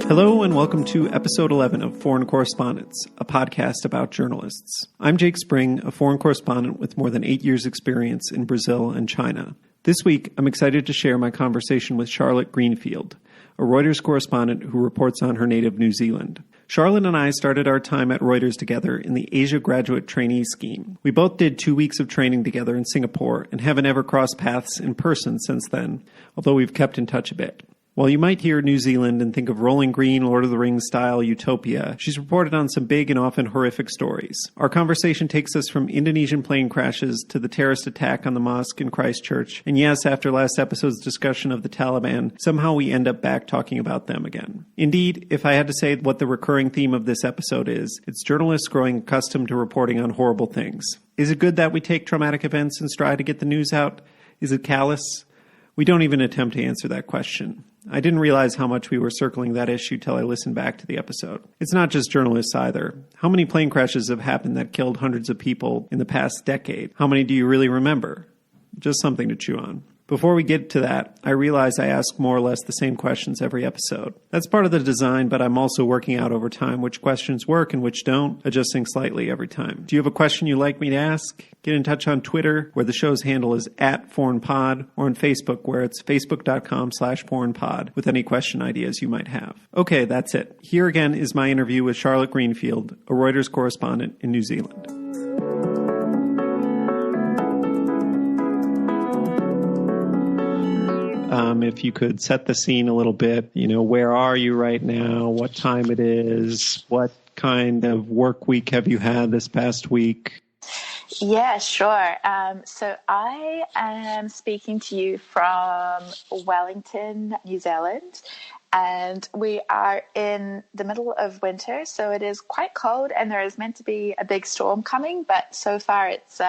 Hello and welcome to episode 11 of Foreign Correspondence, a podcast about journalists. I'm Jake Spring, a foreign correspondent with more than 8 years' experience in Brazil and China. This week, I'm excited to share my conversation with Charlotte Greenfield, a Reuters correspondent who reports on her native New Zealand. Charlotte and I started our time at Reuters together in the Asia Graduate Trainee Scheme. We both did 2 weeks of training together in Singapore and haven't ever crossed paths in person since then, although we've kept in touch a bit. While you might hear New Zealand and think of rolling green, Lord of the Rings style utopia, she's reported on some big and often horrific stories. Our conversation takes us from Indonesian plane crashes to the terrorist attack on the mosque in Christchurch. And yes, after last episode's discussion of the Taliban, somehow we end up back talking about them again. Indeed, if I had to say what the recurring theme of this episode is, it's journalists growing accustomed to reporting on horrible things. Is it good that we take traumatic events in stride to get the news out? Is it callous? We don't even attempt to answer that question. I didn't realize how much we were circling that issue till I listened back to the episode. It's not just journalists either. How many plane crashes have happened that killed hundreds of people in the past decade? How many do you really remember? Just something to chew on. Before we get to that, I realize I ask more or less the same questions every episode. That's part of the design, but I'm also working out over time which questions work and which don't, adjusting slightly every time. Do you have a question you'd like me to ask? Get in touch on Twitter, where the show's handle is @ForeignPod, or on Facebook, where it's facebook.com/ForeignPod, with any question ideas you might have. Okay, that's it. Here again is my interview with Charlotte Greenfield, a Reuters correspondent in New Zealand. If you could set the scene a little bit, where are you right now? What time it is? What kind of work week have you had this past week? Yeah, sure. So I am speaking to you from Wellington, New Zealand, and we are in the middle of winter, so it is quite cold, and there is meant to be a big storm coming, but so far it's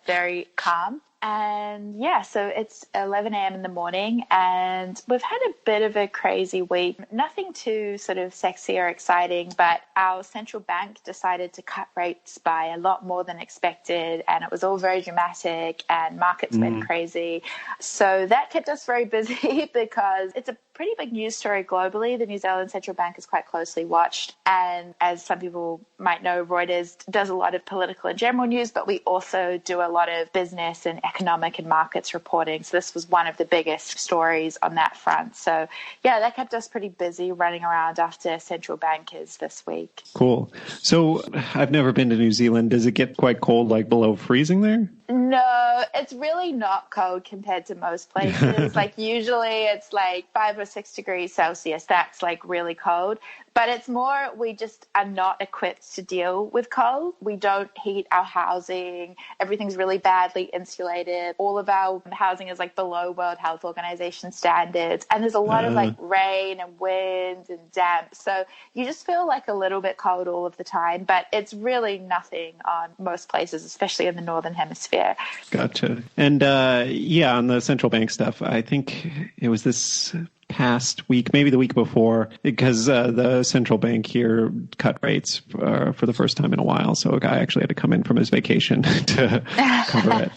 very calm. And yeah, so it's 11 a.m. in the morning, and we've had a bit of a crazy week. Nothing too sort of sexy or exciting, but our central bank decided to cut rates by a lot more than expected, and it was all very dramatic, and markets went crazy. So that kept us very busy because it's a pretty big news story globally. The New Zealand Central Bank is quite closely watched, and as some people might know, Reuters does a lot of political and general news, but we also do a lot of business and economic and markets reporting. So this was one of the biggest stories on that front. So yeah, that kept us pretty busy running around after central bankers this week. Cool. So I've never been to New Zealand. Does it get quite cold, like below freezing there? No, it's really not cold compared to most places. Like usually it's like 5 or 6 degrees Celsius. That's like really cold. But it's more, we just are not equipped to deal with cold. We don't heat our housing. Everything's really badly insulated. All of our housing is like below World Health Organization standards. And there's a lot of like rain and wind and damp. So you just feel like a little bit cold all of the time. But it's really nothing on most places, especially in the Northern Hemisphere. Gotcha. And on the central bank stuff, I think it was this past week, maybe the week before, because the central bank here cut rates for the first time in a while. So a guy actually had to come in from his vacation to cover it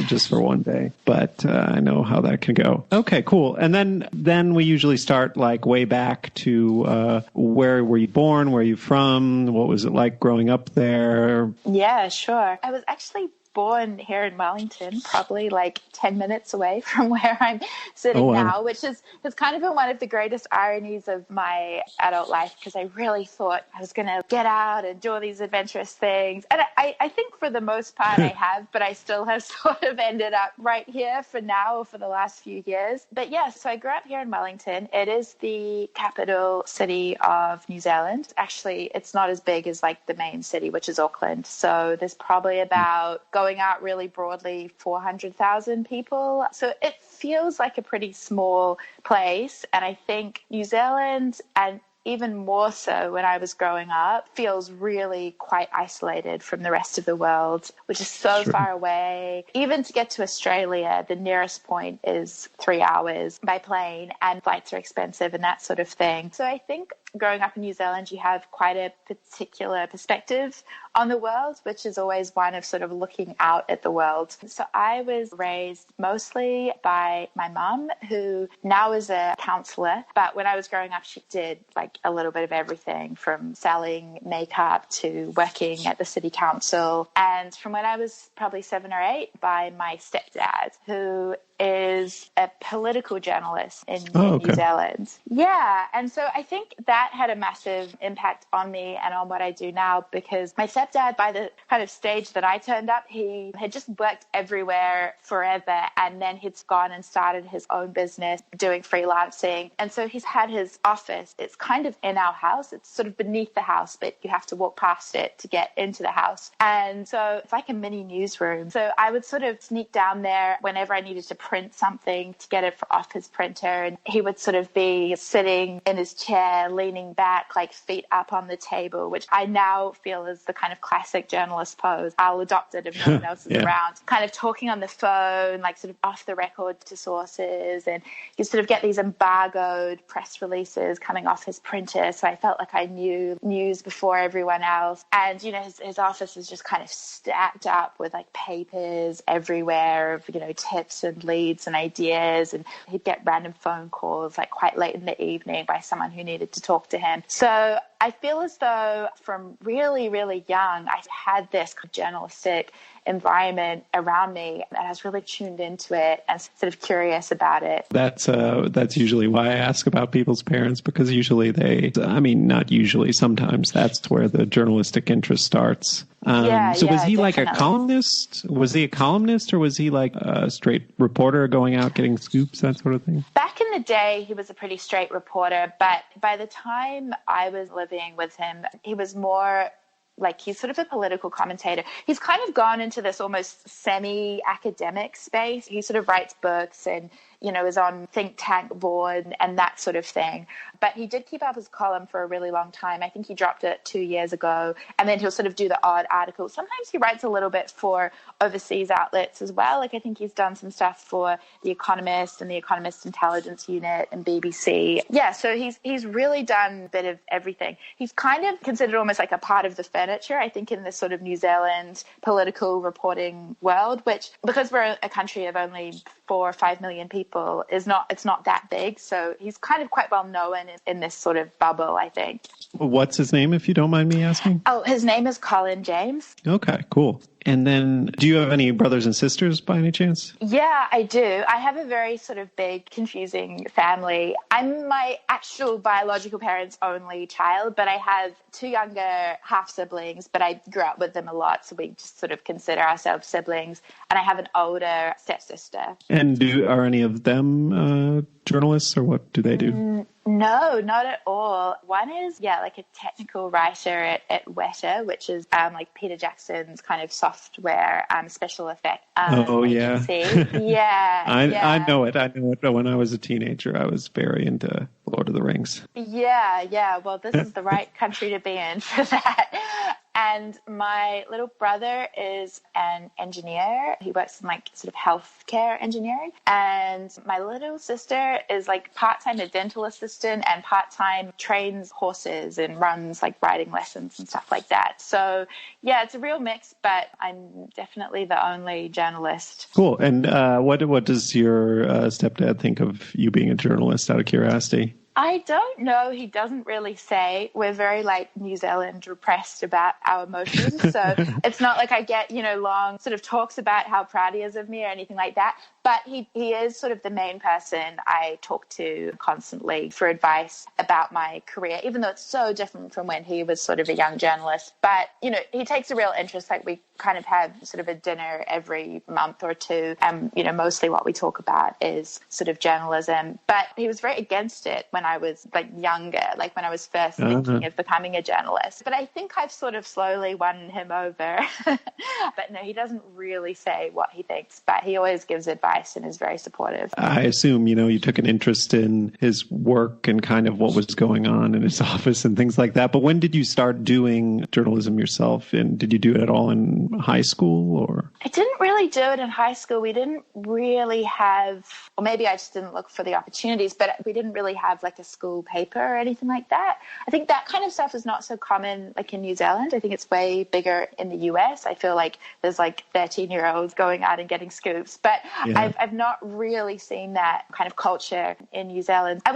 just for one day. But I know how that can go. Okay, cool. And then we usually start like way back to where were you born? Where are you from? What was it like growing up there? Yeah, sure. I was actually born here in Wellington, probably like 10 minutes away from where I'm sitting now, which has kind of been one of the greatest ironies of my adult life, because I really thought I was going to get out and do all these adventurous things. And I think for the most part I have, but I still have sort of ended up right here for now, for the last few years. But yeah, so I grew up here in Wellington. It is the capital city of New Zealand. Actually, it's not as big as like the main city, which is Auckland. So there's probably about, going out really broadly, 400,000 people. So it feels like a pretty small place. And I think New Zealand, and even more so when I was growing up, feels really quite isolated from the rest of the world, which is so far away. Even to get to Australia, the nearest point is 3 hours by plane, and flights are expensive and that sort of thing. So I think growing up in New Zealand, you have quite a particular perspective on the world, which is always one of sort of looking out at the world. So I was raised mostly by my mum, who now is a counselor. But when I was growing up, she did like a little bit of everything from selling makeup to working at the city council. And from when I was probably 7 or 8, by my stepdad, who is a political journalist in New Zealand. Yeah. And so I think that had a massive impact on me and on what I do now, because my stepdad, by the kind of stage that I turned up, he had just worked everywhere forever. And then he'd gone and started his own business doing freelancing. And so he's had his office. It's kind of in our house. It's sort of beneath the house, but you have to walk past it to get into the house. And so it's like a mini newsroom. So I would sort of sneak down there whenever I needed to print something to get it off his printer, and he would sort of be sitting in his chair, leaning back, like feet up on the table, which I now feel is the kind of classic journalist pose. I'll adopt it if no one else is around. Kind of talking on the phone, like sort of off the record to sources, and you sort of get these embargoed press releases coming off his printer. So I felt like I knew news before everyone else. And, you know, his office is just kind of stacked up with like papers everywhere of, you know, tips and leads and ideas, and he'd get random phone calls like quite late in the evening by someone who needed to talk to him. So I feel as though from really, really young, I had this journalistic environment around me, and I was really tuned into it and sort of curious about it. That's usually why I ask about people's parents, because usually not usually, sometimes that's where the journalistic interest starts. Was he like a columnist? Was he a columnist, or was he like a straight reporter going out getting scoops, that sort of thing? Back in the day, he was a pretty straight reporter, but by the time I was living with him, he was more like, he's sort of a political commentator. He's kind of gone into this almost semi-academic space. He sort of writes books and, you know, is on think tank board and that sort of thing. But he did keep up his column for a really long time. I think he dropped it 2 years ago. And then he'll sort of do the odd article. Sometimes he writes a little bit for overseas outlets as well. Like, I think he's done some stuff for The Economist and The Economist Intelligence Unit and BBC. Yeah, so he's really done a bit of everything. He's kind of considered almost like a part of the furniture, I think, in this sort of New Zealand political reporting world, which, because we're a country of only 4 or 5 million people, it's not that big. So he's kind of quite well known in this sort of bubble, I think. What's his name, if you don't mind me asking? Oh, his name is Colin James. Okay, cool. And then, do you have any brothers and sisters by any chance? Yeah, I do. I have a very sort of big, confusing family. I'm my actual biological parents' only child, but I have 2 younger half-siblings, but I grew up with them a lot, so we just sort of consider ourselves siblings. And I have an older stepsister. And are any of them journalists, or what do they do? No, not at all. One is, like a technical writer at Weta, which is like Peter Jackson's kind of software special effect agency. Yeah. I know it. When I was a teenager, I was very into Lord of the Rings. Yeah. Well, this is the right country to be in for that. And my little brother is an engineer. He works in like sort of healthcare engineering. And my little sister is like part-time a dental assistant and part-time trains horses and runs like riding lessons and stuff like that. So yeah, it's a real mix, but I'm definitely the only journalist. Cool. And what does your stepdad think of you being a journalist, out of curiosity? I don't know. He doesn't really say. We're very like New Zealand repressed about our emotions. So it's not like I get, long sort of talks about how proud he is of me or anything like that. But he is sort of the main person I talk to constantly for advice about my career, even though it's so different from when he was sort of a young journalist. But, he takes a real interest. Like, we kind of have sort of a dinner every month or two. And, mostly what we talk about is sort of journalism. But he was very against it when I was like younger, like when I was first thinking of becoming a journalist. But I think I've sort of slowly won him over. But no, he doesn't really say what he thinks, but he always gives advice and is very supportive. I assume, you took an interest in his work and kind of what was going on in his office and things like that. But when did you start doing journalism yourself? And did you do it at all in high school, or? I didn't really do it in high school. We didn't really have, or maybe I just didn't look for the opportunities, but we didn't really have like like a school paper or anything like that. I think that kind of stuff is not so common like in New Zealand. I think it's way bigger in the US. I feel like there's like 13-year-olds going out and getting scoops, but I've not really seen that kind of culture in New Zealand. I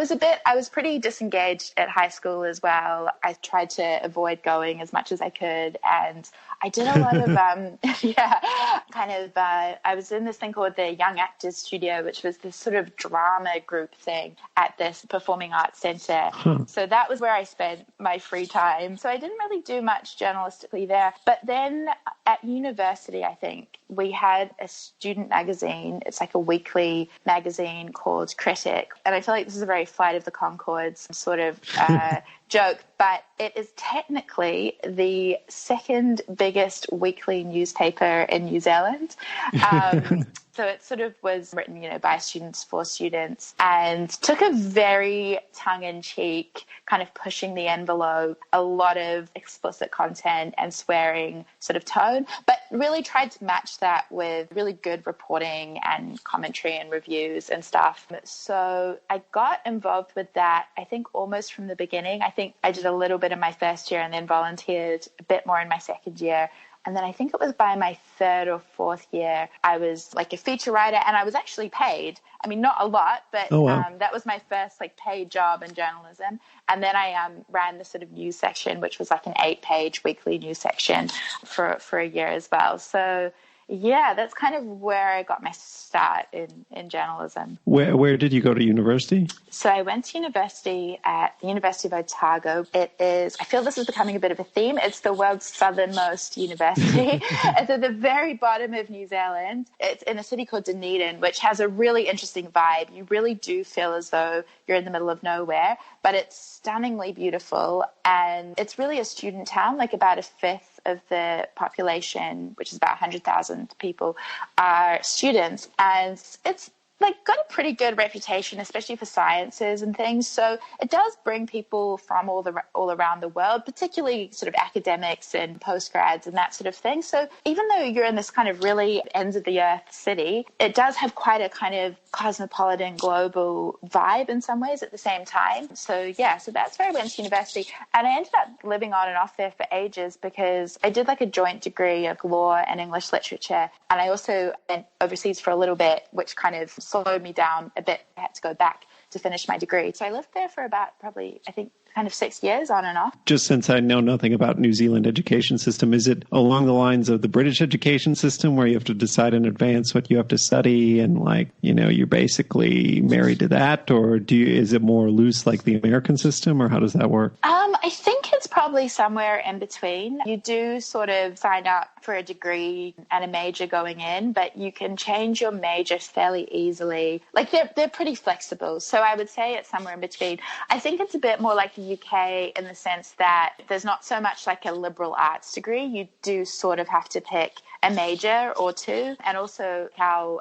was pretty disengaged at high school as well. I tried to avoid going as much as I could, and I did a lot of, I was in this thing called the Young Actors Studio, which was this sort of drama group thing at this performing arts centre. So that was where I spent my free time. So I didn't really do much journalistically there. But then at university, I think, we had a student magazine. It's like a weekly magazine called Critic. And I feel like this is a very Flight of the Conchords sort of joke, but it is technically the second biggest weekly newspaper in New Zealand. So it sort of was written, by students for students, and took a very tongue-in-cheek, kind of pushing the envelope, a lot of explicit content and swearing sort of tone, but really tried to match that with really good reporting and commentary and reviews and stuff. So I got involved with that, I think, almost from the beginning. I think I did a little bit in my first year and then volunteered a bit more in my second year. And then I think it was by my third or fourth year, I was like a feature writer, and I was actually paid. I mean, not a lot, but that was my first like paid job in journalism. And then I ran the sort of news section, which was like an 8-page weekly news section for a year as well. So yeah, that's kind of where I got my start in journalism. Where did you go to university? So I went to university at the University of Otago. It is, I feel this is becoming a bit of a theme. It's the world's southernmost university. It's at the very bottom of New Zealand. It's in a city called Dunedin, which has a really interesting vibe. You really do feel as though you're in the middle of nowhere, but it's stunningly beautiful. And it's really a student town, like about a fifth of the population, which is about 100,000 people, are students. And it's like got a pretty good reputation, especially for sciences and things. So it does bring people from all around the world, particularly sort of academics and postgrads and that sort of thing. So even though you're in this kind of really ends of the earth city, it does have quite a kind of cosmopolitan global vibe in some ways at the same time. So yeah, so that's where I went to university. And I ended up living on and off there for ages because I did like a joint degree of law and English literature. And I also went overseas for a little bit, which kind of slowed me down a bit. I had to go back to finish my degree. So I lived there for about probably, I think, kind of 6 years on and off. Just since I know nothing about New Zealand education system, is it along the lines of the British education system where you have to decide in advance what you have to study and you're basically married to that? Or is it more loose like the American system, or how does that work? I think it's probably somewhere in between. You do sort of sign up for a degree and a major going in, but you can change your major fairly easily. Like they're pretty flexible. So I would say it's somewhere in between. I think it's a bit more like the UK in the sense that there's not so much like a liberal arts degree. You do sort of have to pick a major or two. And also how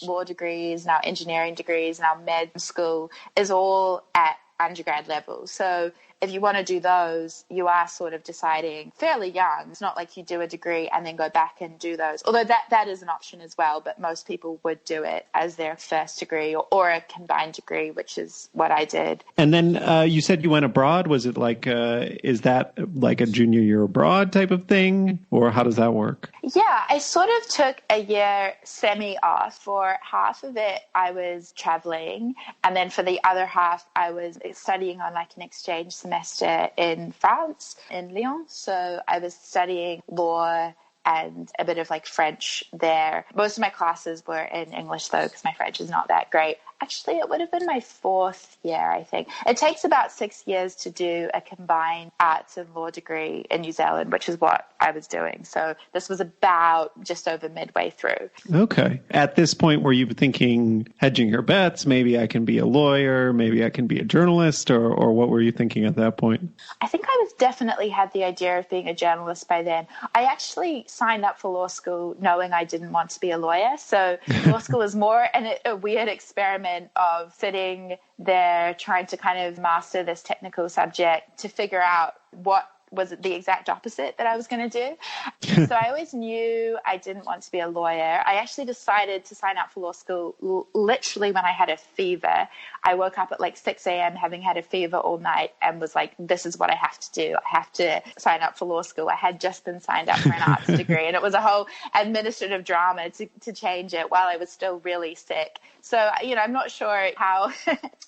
law degrees and our engineering degrees and our med school is all at undergrad level. So if you want to do those, you are sort of deciding fairly young. It's not like you do a degree and then go back and do those. Although that is an option as well, but most people would do it as their first degree or a combined degree, which is what I did. And then you said you went abroad. Was it like, is that like a junior year abroad type of thing? Or how does that work? Yeah, I sort of took a year semi-off. For half of it, I was traveling. And then for the other half, I was studying on like an exchange semester in France, in Lyon. So I was studying law and a bit of like French there. Most of my classes were in English though, because my French is not that great. Actually, it would have been my fourth year, I think. It takes about 6 years to do a combined arts and law degree in New Zealand, which is what I was doing. So this was about just over midway through. Okay. At this point, were you thinking, hedging your bets, maybe I can be a lawyer, maybe I can be a journalist, or what were you thinking at that point? I think I was definitely had the idea of being a journalist by then. I actually signed up for law school knowing I didn't want to be a lawyer. So law school was more a weird experiment of sitting there trying to kind of master this technical subject to figure out what was the exact opposite that I was going to do. So I always knew I didn't want to be a lawyer. I actually decided to sign up for law school literally when I had a fever. I woke up at like 6 a.m. having had a fever all night and was like, this is what I have to do. I have to sign up for law school. I had just been signed up for an arts degree, and it was a whole administrative drama to change it while I was still really sick. So, I'm not sure how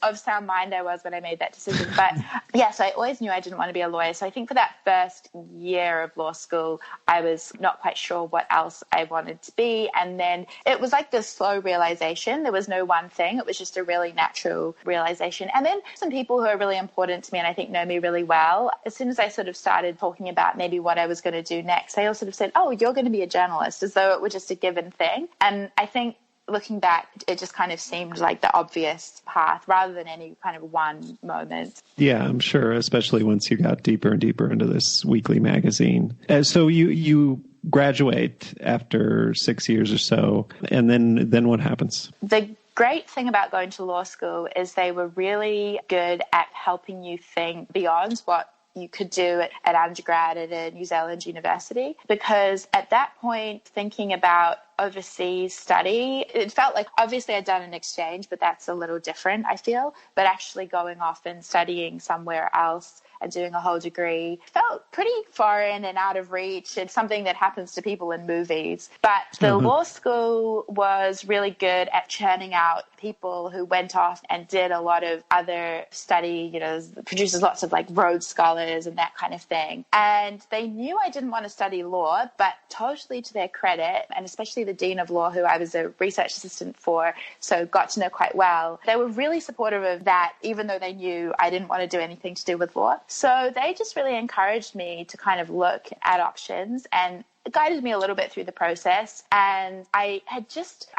of sound mind I was when I made that decision. But yes, I always knew I didn't want to be a lawyer. So I think for that first year of law school, I was not quite sure what else I wanted to be. And then it was like this slow realization. There was no one thing. It was just a really natural realization. And then some people who are really important to me and I think know me really well, as soon as I sort of started talking about maybe what I was going to do next, they all sort of said, oh, you're going to be a journalist, as though it were just a given thing. And I think looking back, it just kind of seemed like the obvious path rather than any kind of one moment. Yeah, I'm sure, especially once you got deeper and deeper into this weekly magazine. So you graduate after 6 years or so, and then what happens? The great thing about going to law school is they were really good at helping you think beyond what you could do at undergrad at a New Zealand university, because at that point, thinking about overseas study, it felt like obviously I'd done an exchange, but that's a little different, I feel. But actually going off and studying somewhere else and doing a whole degree felt pretty foreign and out of reach. It's something that happens to people in movies. But the law school was really good at churning out people who went off and did a lot of other study, produces lots of like Rhodes Scholars and that kind of thing. And they knew I didn't want to study law, but totally to their credit, and especially the Dean of Law, who I was a research assistant for, so got to know quite well, they were really supportive of that, even though they knew I didn't want to do anything to do with law. So they just really encouraged me to kind of look at options and guided me a little bit through the process. And I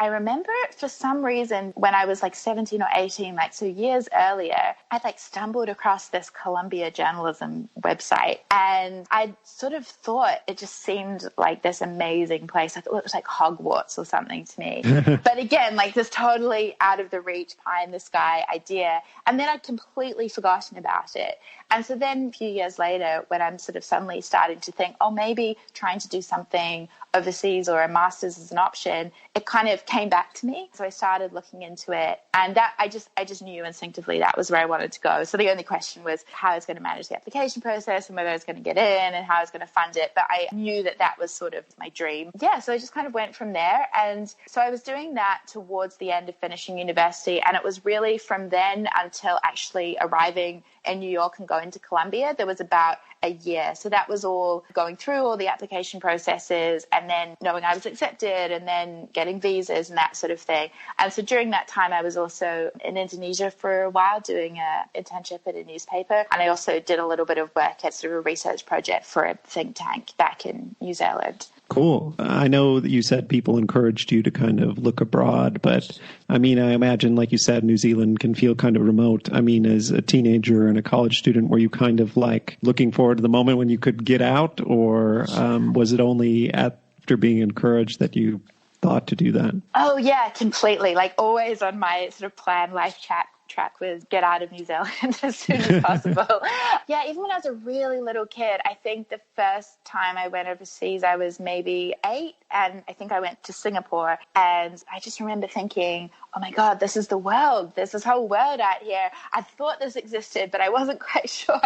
remember for some reason when I was like 17 or 18, so years earlier, I'd stumbled across this Columbia journalism website, and I sort of thought it just seemed like this amazing place. I thought it was like Hogwarts or something to me. But again, this totally out of the reach pie in the sky idea. And then I'd completely forgotten about it. And so then a few years later, when I'm sort of suddenly starting to think, oh, maybe trying to do something overseas or a master's is an option, it kind of came back to me. So I started looking into it, and that I just knew instinctively that was where I wanted to go. So the only question was how I was going to manage the application process and whether I was going to get in and how I was going to fund it. But I knew that was sort of my dream. Yeah, so I just kind of went from there. And so I was doing that towards the end of finishing university, and it was really from then until actually arriving in New York and going to Columbia, there was about a year. So that was all going through all the application processes and then knowing I was accepted and then getting visas and that sort of thing. And so during that time, I was also in Indonesia for a while doing an internship at a newspaper. And I also did a little bit of work at sort of a research project for a think tank back in New Zealand. Cool. I know that you said people encouraged you to kind of look abroad, but I imagine, like you said, New Zealand can feel kind of remote. As a teenager and a college student, were you kind of looking forward to the moment when you could get out, or was it only after being encouraged that you thought to do that? Oh, yeah, completely. Always on my sort of plan life track was get out of New Zealand as soon as possible. Yeah, even when I was a really little kid, I think the first time I went overseas, I was maybe 8, and I think I went to Singapore, and I just remember thinking, oh my God, this is the world. There's this whole world out here. I thought this existed, but I wasn't quite sure.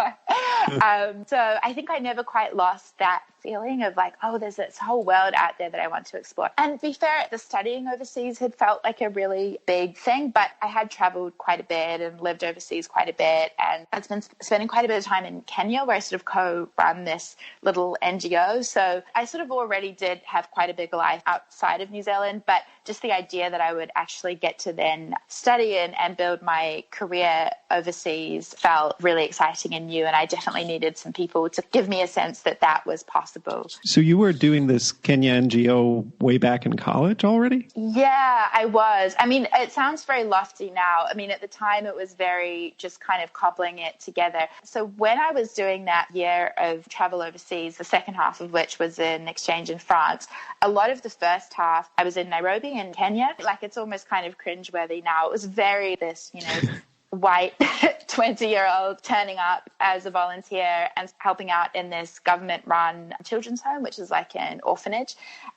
So I think I never quite lost that feeling of there's this whole world out there that I want to explore. And to be fair, the studying overseas had felt like a really big thing, but I had traveled quite a bit and lived overseas quite a bit. And I've been spending quite a bit of time in Kenya, where I sort of co-run this little NGO. So I sort of already did have quite a big life outside of New Zealand, but just the idea that I would actually get to then study and build my career overseas felt really exciting and new. And I definitely needed some people to give me a sense that that was possible. So you were doing this Kenya NGO way back in college already? Yeah, I was. It sounds very lofty now. At the time it was very just kind of cobbling it together. So when I was doing that year of travel overseas, the second half of which was an exchange in France, a lot of the first half I was in Nairobi in Kenya. It's almost kind of cringeworthy now. It was very white 20-year-old turning up as a volunteer and helping out in this government-run children's home, which is like an orphanage.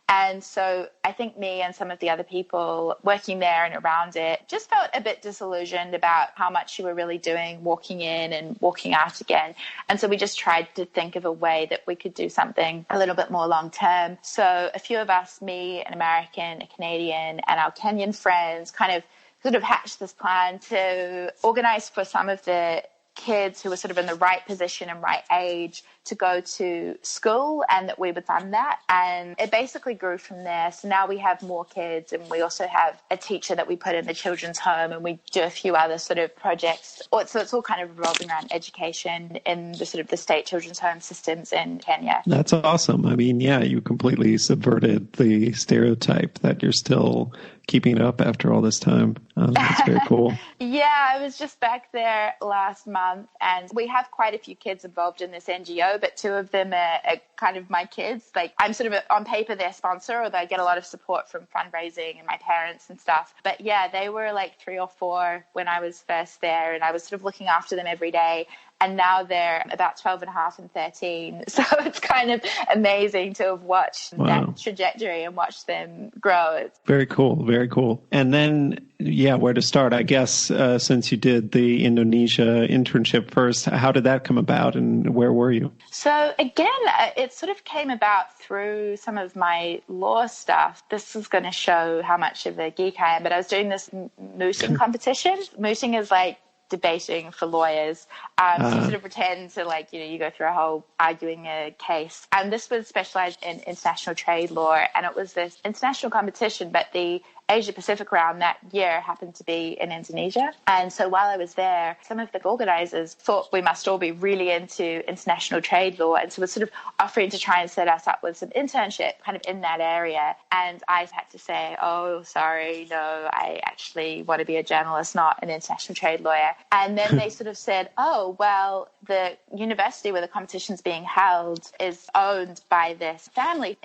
And so I think me and some of the other people working there and around it just felt a bit disillusioned about how much you were really doing, walking in and walking out again. And so we just tried to think of a way that we could do something a little bit more long term. So a few of us, me, an American, a Canadian, and our Kenyan friends kind of sort of hatched this plan to organize for some of the kids who were sort of in the right position and right age to go to school, and that we would fund that. And it basically grew from there. So now we have more kids, and we also have a teacher that we put in the children's home, and we do a few other sort of projects. So it's all kind of revolving around education in the sort of the state children's home systems in Kenya. That's awesome. I mean, yeah, you completely subverted the stereotype that you're still keeping it up after all this time. That's very cool. Yeah, I was just back there last month, and we have quite a few kids involved in this NGO, but two of them are kind of my kids. Like, I'm sort of on paper their sponsor, although I get a lot of support from fundraising and my parents and stuff. But yeah, they were like 3 or 4 when I was first there, and I was sort of looking after them every day. And now they're about 12 and a half and 13. So it's kind of amazing to have watched that trajectory and watched them grow. It's very cool. Very cool. And then, yeah, where to start? I guess since you did the Indonesia internship first, how did that come about and where were you? So again, it sort of came about through some of my law stuff. This is going to show how much of a geek I am, but I was doing this mooting competition. Mooting is like debating for lawyers. So you sort of pretend to, like, you go through a whole arguing a case. And this was specialized in international trade law. And it was this international competition, but the Asia Pacific round that year happened to be in Indonesia. And so while I was there, some of the organizers thought we must all be really into international trade law. And so we're sort of offering to try and set us up with some internship kind of in that area. And I had to say, oh, sorry, no, I actually want to be a journalist, not an international trade lawyer. And then they sort of said, oh, well, the university where the competition's being held is owned by this family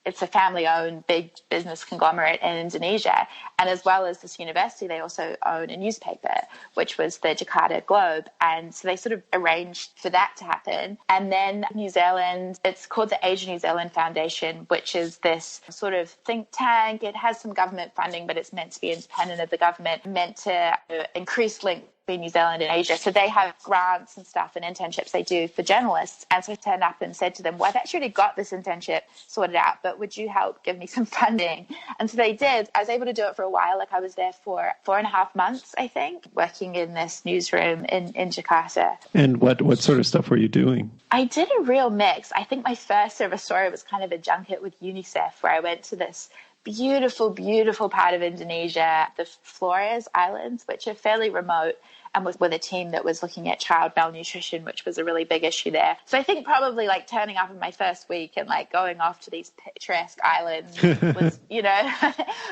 it's a family-owned big business conglomerate in Indonesia. And as well as this university, they also own a newspaper, which was the Jakarta Globe. And so they sort of arranged for that to happen. And then New Zealand, it's called the Asia New Zealand Foundation, which is this sort of think tank. It has some government funding, but it's meant to be independent of the government, meant to increase links between New Zealand and Asia. So they have grants and stuff and internships they do for journalists. And so I turned up and said to them, well, I've actually got this internship sorted out, but would you help give me some funding? And so they did. I was able to do it for a while. Like, I was there for 4.5 months, I think, working in this newsroom in Jakarta. And what sort of stuff were you doing? I did a real mix. I think my first ever story was kind of a junket with UNICEF, where I went to this beautiful, beautiful part of Indonesia, the Flores Islands, which are fairly remote, and was with a team that was looking at child malnutrition, which was a really big issue there. So I think probably like turning up in my first week and like going off to these picturesque islands was,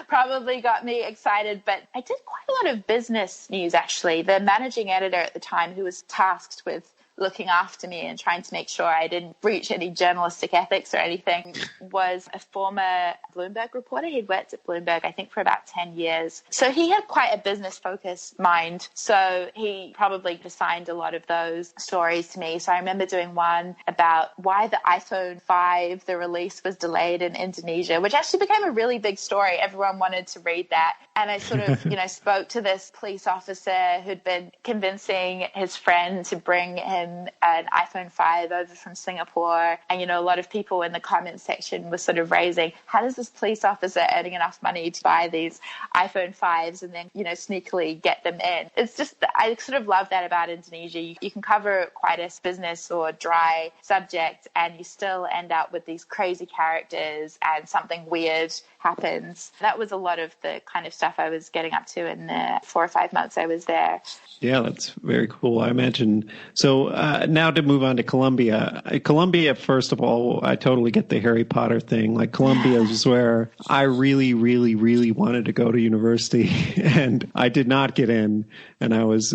probably got me excited. But I did quite a lot of business news, actually. The managing editor at the time, who was tasked with looking after me and trying to make sure I didn't breach any journalistic ethics or anything, was a former Bloomberg reporter. He'd worked at Bloomberg, I think, for about 10 years. So he had quite a business-focused mind. So he probably assigned a lot of those stories to me. So I remember doing one about why the iPhone 5, the release was delayed in Indonesia, which actually became a really big story. Everyone wanted to read that. And I sort of, spoke to this police officer who'd been convincing his friend to bring him an iPhone 5 over from Singapore. And, a lot of people in the comments section were sort of raising, how does this police officer earning enough money to buy these iPhone 5s and then, sneakily get them in? It's just, I sort of love that about Indonesia. You can cover quite a business or dry subject and you still end up with these crazy characters and something weird happens. That was a lot of the kind of stuff I was getting up to in the 4 or 5 months I was there. Yeah, that's very cool. I imagine. So now to move on to Colombia. Colombia, first of all, I totally get the Harry Potter thing. Like Colombia is where I really, really, really wanted to go to university, and I did not get in, and I was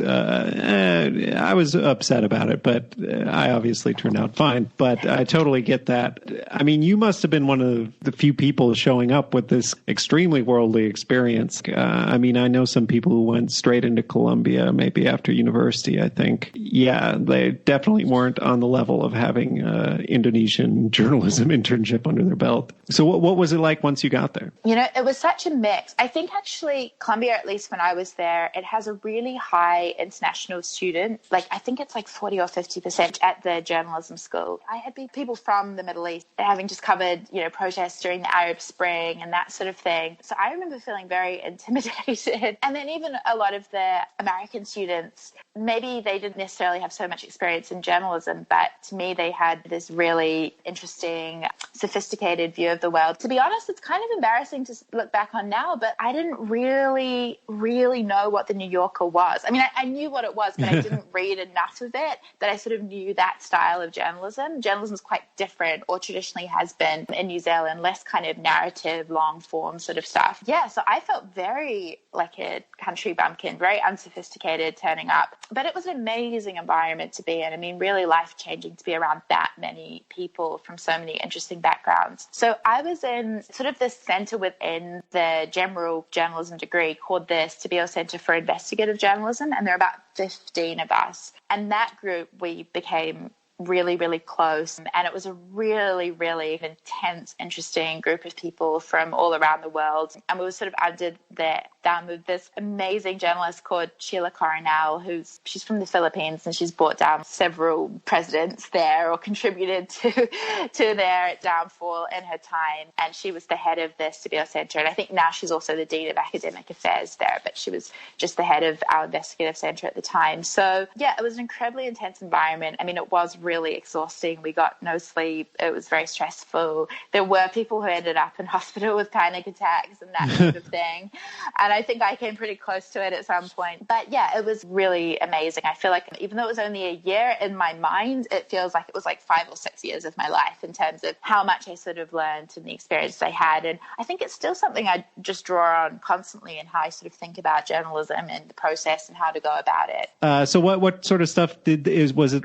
upset about it, but I obviously turned out fine. But I totally get that. I mean, you must have been one of the few people showing up with this extremely worldly experience. I mean, I know some people who went straight into Colombia, maybe after university, I think. Yeah, they definitely weren't on the level of having Indonesian journalism internship under their belt. So what was it like once you got there? You know, it was such a mix. I think actually Colombia, at least when I was there, it has a really high international student. Like, I think it's like 40 or 50% at the journalism school. I had people from the Middle East having just covered, you know, protests during the Arab Spring and that sort of thing. So I remember feeling very intimidated. And then even a lot of the American students, maybe they didn't necessarily have so much experience in journalism, but to me, they had this really interesting, sophisticated view of the world. To be honest, it's kind of embarrassing to look back on now, but I didn't really know what the New Yorker was. I mean, I knew what it was, but I didn't read enough of it that I sort of knew that style of journalism. Journalism is quite different, or traditionally has been in New Zealand, less kind of narrative, long form sort of stuff. Yeah, so I felt very like a country bumpkin, very unsophisticated turning up. But it was an amazing environment to be in. I mean, really life-changing to be around that many people from so many interesting backgrounds. So I was in sort of this center within the general journalism degree called the Stabile Center for Investigative Journalism, and there are about 15 of us. And that group, we became really, really close. And it was a really, really intense, interesting group of people from all around the world. And we were sort of under the thumb of this amazing journalist called Sheila Coronel, she's from the Philippines, and she's brought down several presidents there or contributed to their downfall in her time. And she was the head of the Stabile Center. And I think now she's also the Dean of Academic Affairs there, but she was just the head of our investigative center at the time. So yeah, it was an incredibly intense environment. I mean, it was really exhausting. We got no sleep. It was very stressful. There were people who ended up in hospital with panic attacks and that sort of thing. And I think I came pretty close to it at some point. But yeah, it was really amazing. I feel like even though it was only a year, in my mind, it feels like it was like 5 or 6 years of my life in terms of how much I sort of learned and the experience I had. And I think it's still something I just draw on constantly in how I sort of think about journalism and the process and how to go about it. So what sort of stuff was it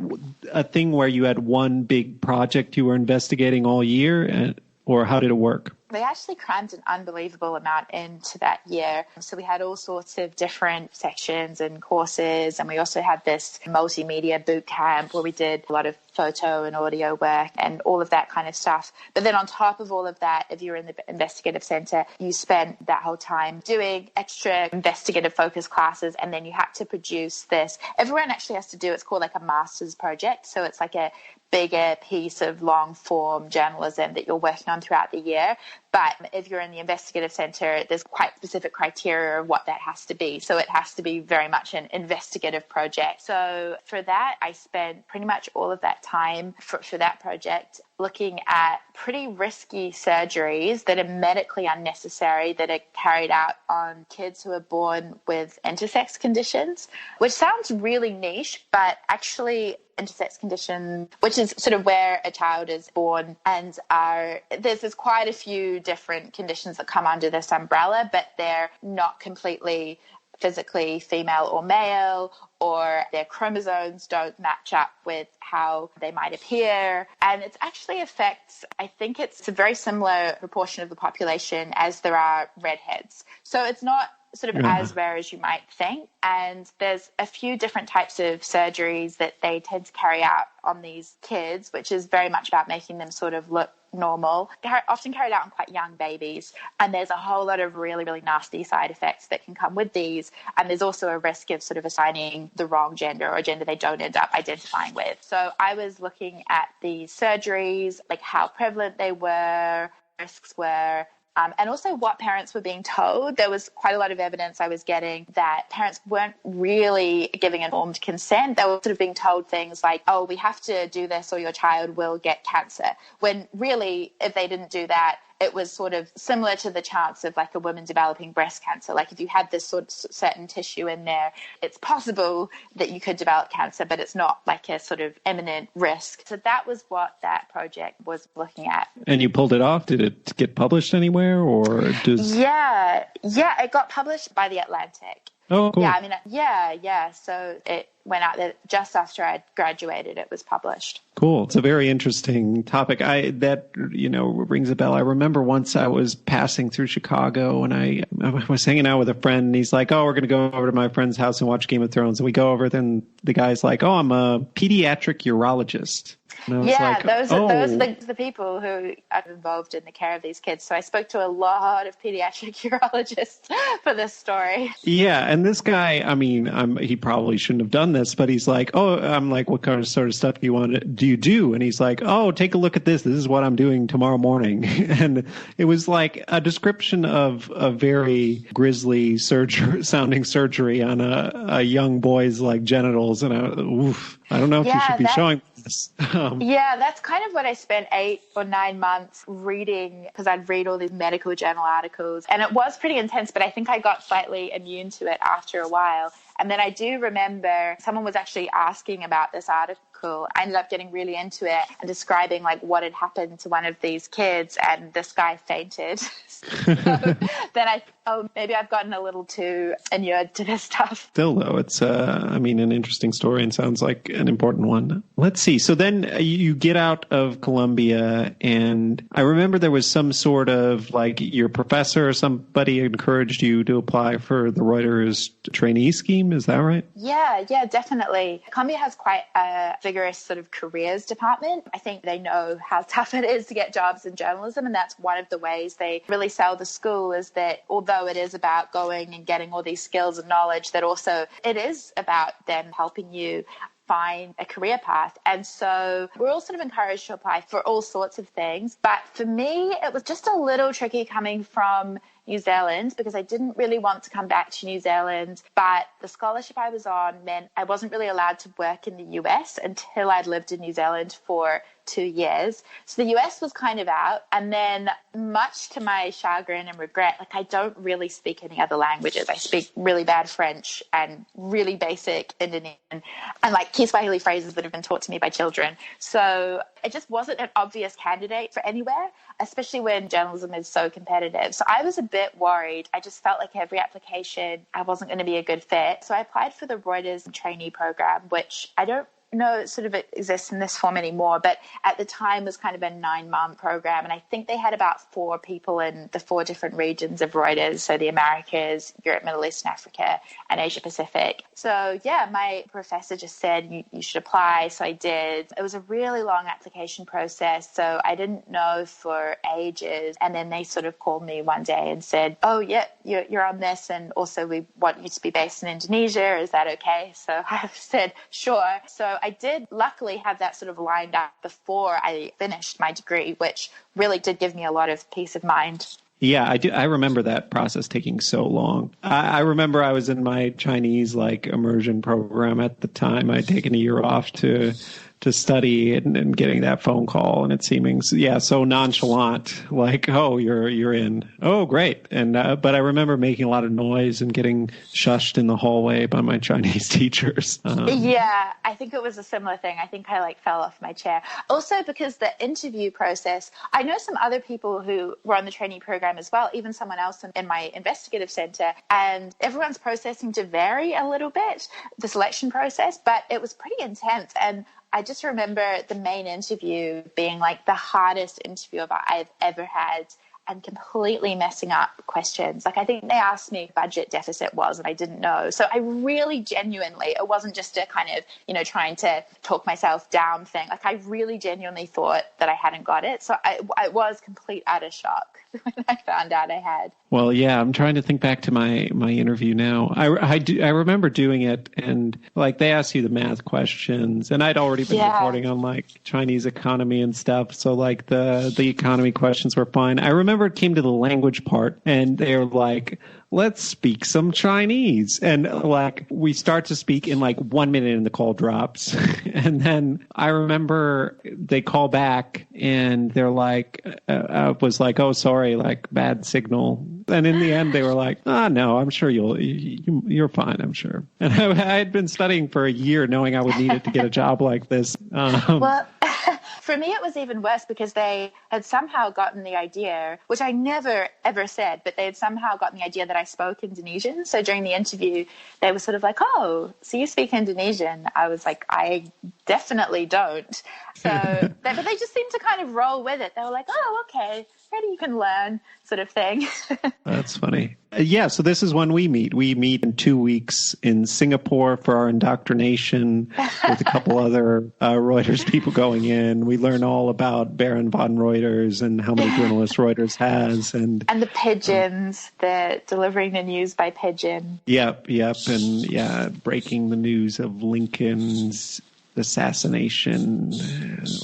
a thing where you had one big project you were investigating all year, or how did it work? They actually crammed an unbelievable amount into that year. So we had all sorts of different sections and courses. And we also had this multimedia boot camp where we did a lot of photo and audio work and all of that kind of stuff. But then on top of all of that, if you're in the investigative center, you spent that whole time doing extra investigative focus classes. And then you had to produce this. Everyone actually has to do, it's called like a master's project. So it's like a bigger piece of long form journalism that you're working on throughout the year. But if you're in the investigative center, there's quite specific criteria of what that has to be. So it has to be very much an investigative project. So for that, I spent pretty much all of that time for that project looking at pretty risky surgeries that are medically unnecessary that are carried out on kids who are born with intersex conditions, which sounds really niche, but actually intersex condition, which is sort of where a child is born, and there's quite a few different conditions that come under this umbrella, but they're not completely physically female or male, or their chromosomes don't match up with how they might appear. And it actually affects, I think it's a very similar proportion of the population as there are redheads. So it's not sort of as rare as you might think. And there's a few different types of surgeries that they tend to carry out on these kids, which is very much about making them sort of look normal, often carried out on quite young babies. And there's a whole lot of really, really nasty side effects that can come with these. And there's also a risk of sort of assigning the wrong gender or a gender they don't end up identifying with. So I was looking at these surgeries, like how prevalent they were, risks were, and also what parents were being told. There was quite a lot of evidence I was getting that parents weren't really giving informed consent. They were sort of being told things like, oh, we have to do this or your child will get cancer. When really, if they didn't do that, it was sort of similar to the chance of like a woman developing breast cancer. Like if you had this sort of certain tissue in there, it's possible that you could develop cancer, but it's not like a sort of imminent risk. So that was what that project was looking at. And you pulled it off? Did it get published anywhere, or does... Yeah, it got published by The Atlantic. Oh, cool. Yeah, I mean, yeah. So it went out there just after I graduated. It was published. Cool. It's a very interesting topic. That rings a bell. I remember once I was passing through Chicago and I was hanging out with a friend, and he's like, "Oh, we're going to go over to my friend's house and watch Game of Thrones." And we go over, then the guy's like, "Oh, I'm a pediatric urologist." Those are the people who are involved in the care of these kids. So I spoke to a lot of pediatric urologists for this story. Yeah, and this guy, I mean, he probably shouldn't have done this, but he's like, "Oh," I'm like, "What kind of sort of stuff do you do?" And he's like, "Oh, take a look at this. This is what I'm doing tomorrow morning." And it was like a description of a very grisly sounding surgery on a young boy's like genitals, and I don't know if you should be showing this. That's kind of what I spent 8 or 9 months reading, because I'd read all these medical journal articles, and it was pretty intense, but I think I got slightly immune to it after a while. And then I do remember someone was actually asking about this article. I ended up getting really into it and describing like what had happened to one of these kids, and this guy fainted. So then maybe I've gotten a little too inured to this stuff. Still, though, it's, an interesting story and sounds like an important one. Let's see. So then you get out of Columbia, and I remember there was some sort of like your professor or somebody encouraged you to apply for the Reuters trainee scheme. Is that right? Yeah, definitely. Columbia has quite a vigorous sort of careers department. I think they know how tough it is to get jobs in journalism, and that's one of the ways they really sell the school, is that although it is about going and getting all these skills and knowledge, that also it is about them helping you find a career path. And so we're all sort of encouraged to apply for all sorts of things. But for me, it was just a little tricky coming from New Zealand, because I didn't really want to come back to New Zealand, but the scholarship I was on meant I wasn't really allowed to work in the US until I'd lived in New Zealand for 2 years. So the US was kind of out. And then much to my chagrin and regret, like I don't really speak any other languages. I speak really bad French and really basic Indonesian and like Kiswahili phrases that have been taught to me by children. So it just wasn't an obvious candidate for anywhere, especially when journalism is so competitive. So I was a bit worried. I just felt like every application, I wasn't going to be a good fit. So I applied for the Reuters trainee program, which I don't know it sort of exists in this form anymore, but at the time was kind of a 9-month program. And I think they had about 4 people in the 4 different regions of Reuters. So the Americas, Europe, Middle East and Africa, and Asia Pacific. So yeah, my professor just said, you should apply. So I did. It was a really long application process. So I didn't know for ages. And then they sort of called me one day and said, "Oh yeah, you're on this. And also we want you to be based in Indonesia. Is that okay?" So I said, sure. So I did luckily have that sort of lined up before I finished my degree, which really did give me a lot of peace of mind. Yeah, I do. I remember that process taking so long. I remember I was in my Chinese immersion program at the time. I'd taken a year off to study and getting that phone call, and it seeming so nonchalant, like, "Oh, you're in. Oh, great." And but I remember making a lot of noise and getting shushed in the hallway by my Chinese teachers. Yeah, I think it was a similar thing. I think I fell off my chair. Also because the interview process, I know some other people who were on the trainee program as well, even someone else in my investigative center, and everyone's process seemed to vary a little bit, the selection process, but it was pretty intense. And I just remember the main interview being the hardest interview I've ever had, and completely messing up questions. I think they asked me what budget deficit was, and I didn't know. So I really genuinely, it wasn't just a kind of, trying to talk myself down thing. I really genuinely thought that I hadn't got it. So I was complete utter shock when I found out I had. Well, yeah, I'm trying to think back to my interview now. I remember doing it, and they asked you the math questions, and I'd already been reporting on Chinese economy and stuff. So the economy questions were fine. I remember remember it came to the language part and they're like, let's speak some Chinese. And like, we start to speak in like 1 minute and the call drops. And then I remember they call back and they're like, I was like, oh, sorry, like bad signal. And in the end, they were like, no, I'm sure you're fine, I'm sure. And I had been studying for a year knowing I would need it to get a job like this. Well, for me, it was even worse because they had somehow gotten the idea, which I never, ever said, but they had somehow gotten the idea that I spoke Indonesian. So during the interview, they were sort of like, oh, so you speak Indonesian? I was like, I definitely don't. So, but they just seemed to kind of roll with it. They were like, oh, okay, maybe you can learn, sort of thing. That's funny. Yeah, so this is when we meet. We meet in 2 weeks in Singapore for our indoctrination with a couple other Reuters people going in. We learn all about Baron von Reuters and how many journalists Reuters has. And the pigeons, the delivering the news by pigeon. Yep. And yeah, breaking the news of Lincoln's assassination,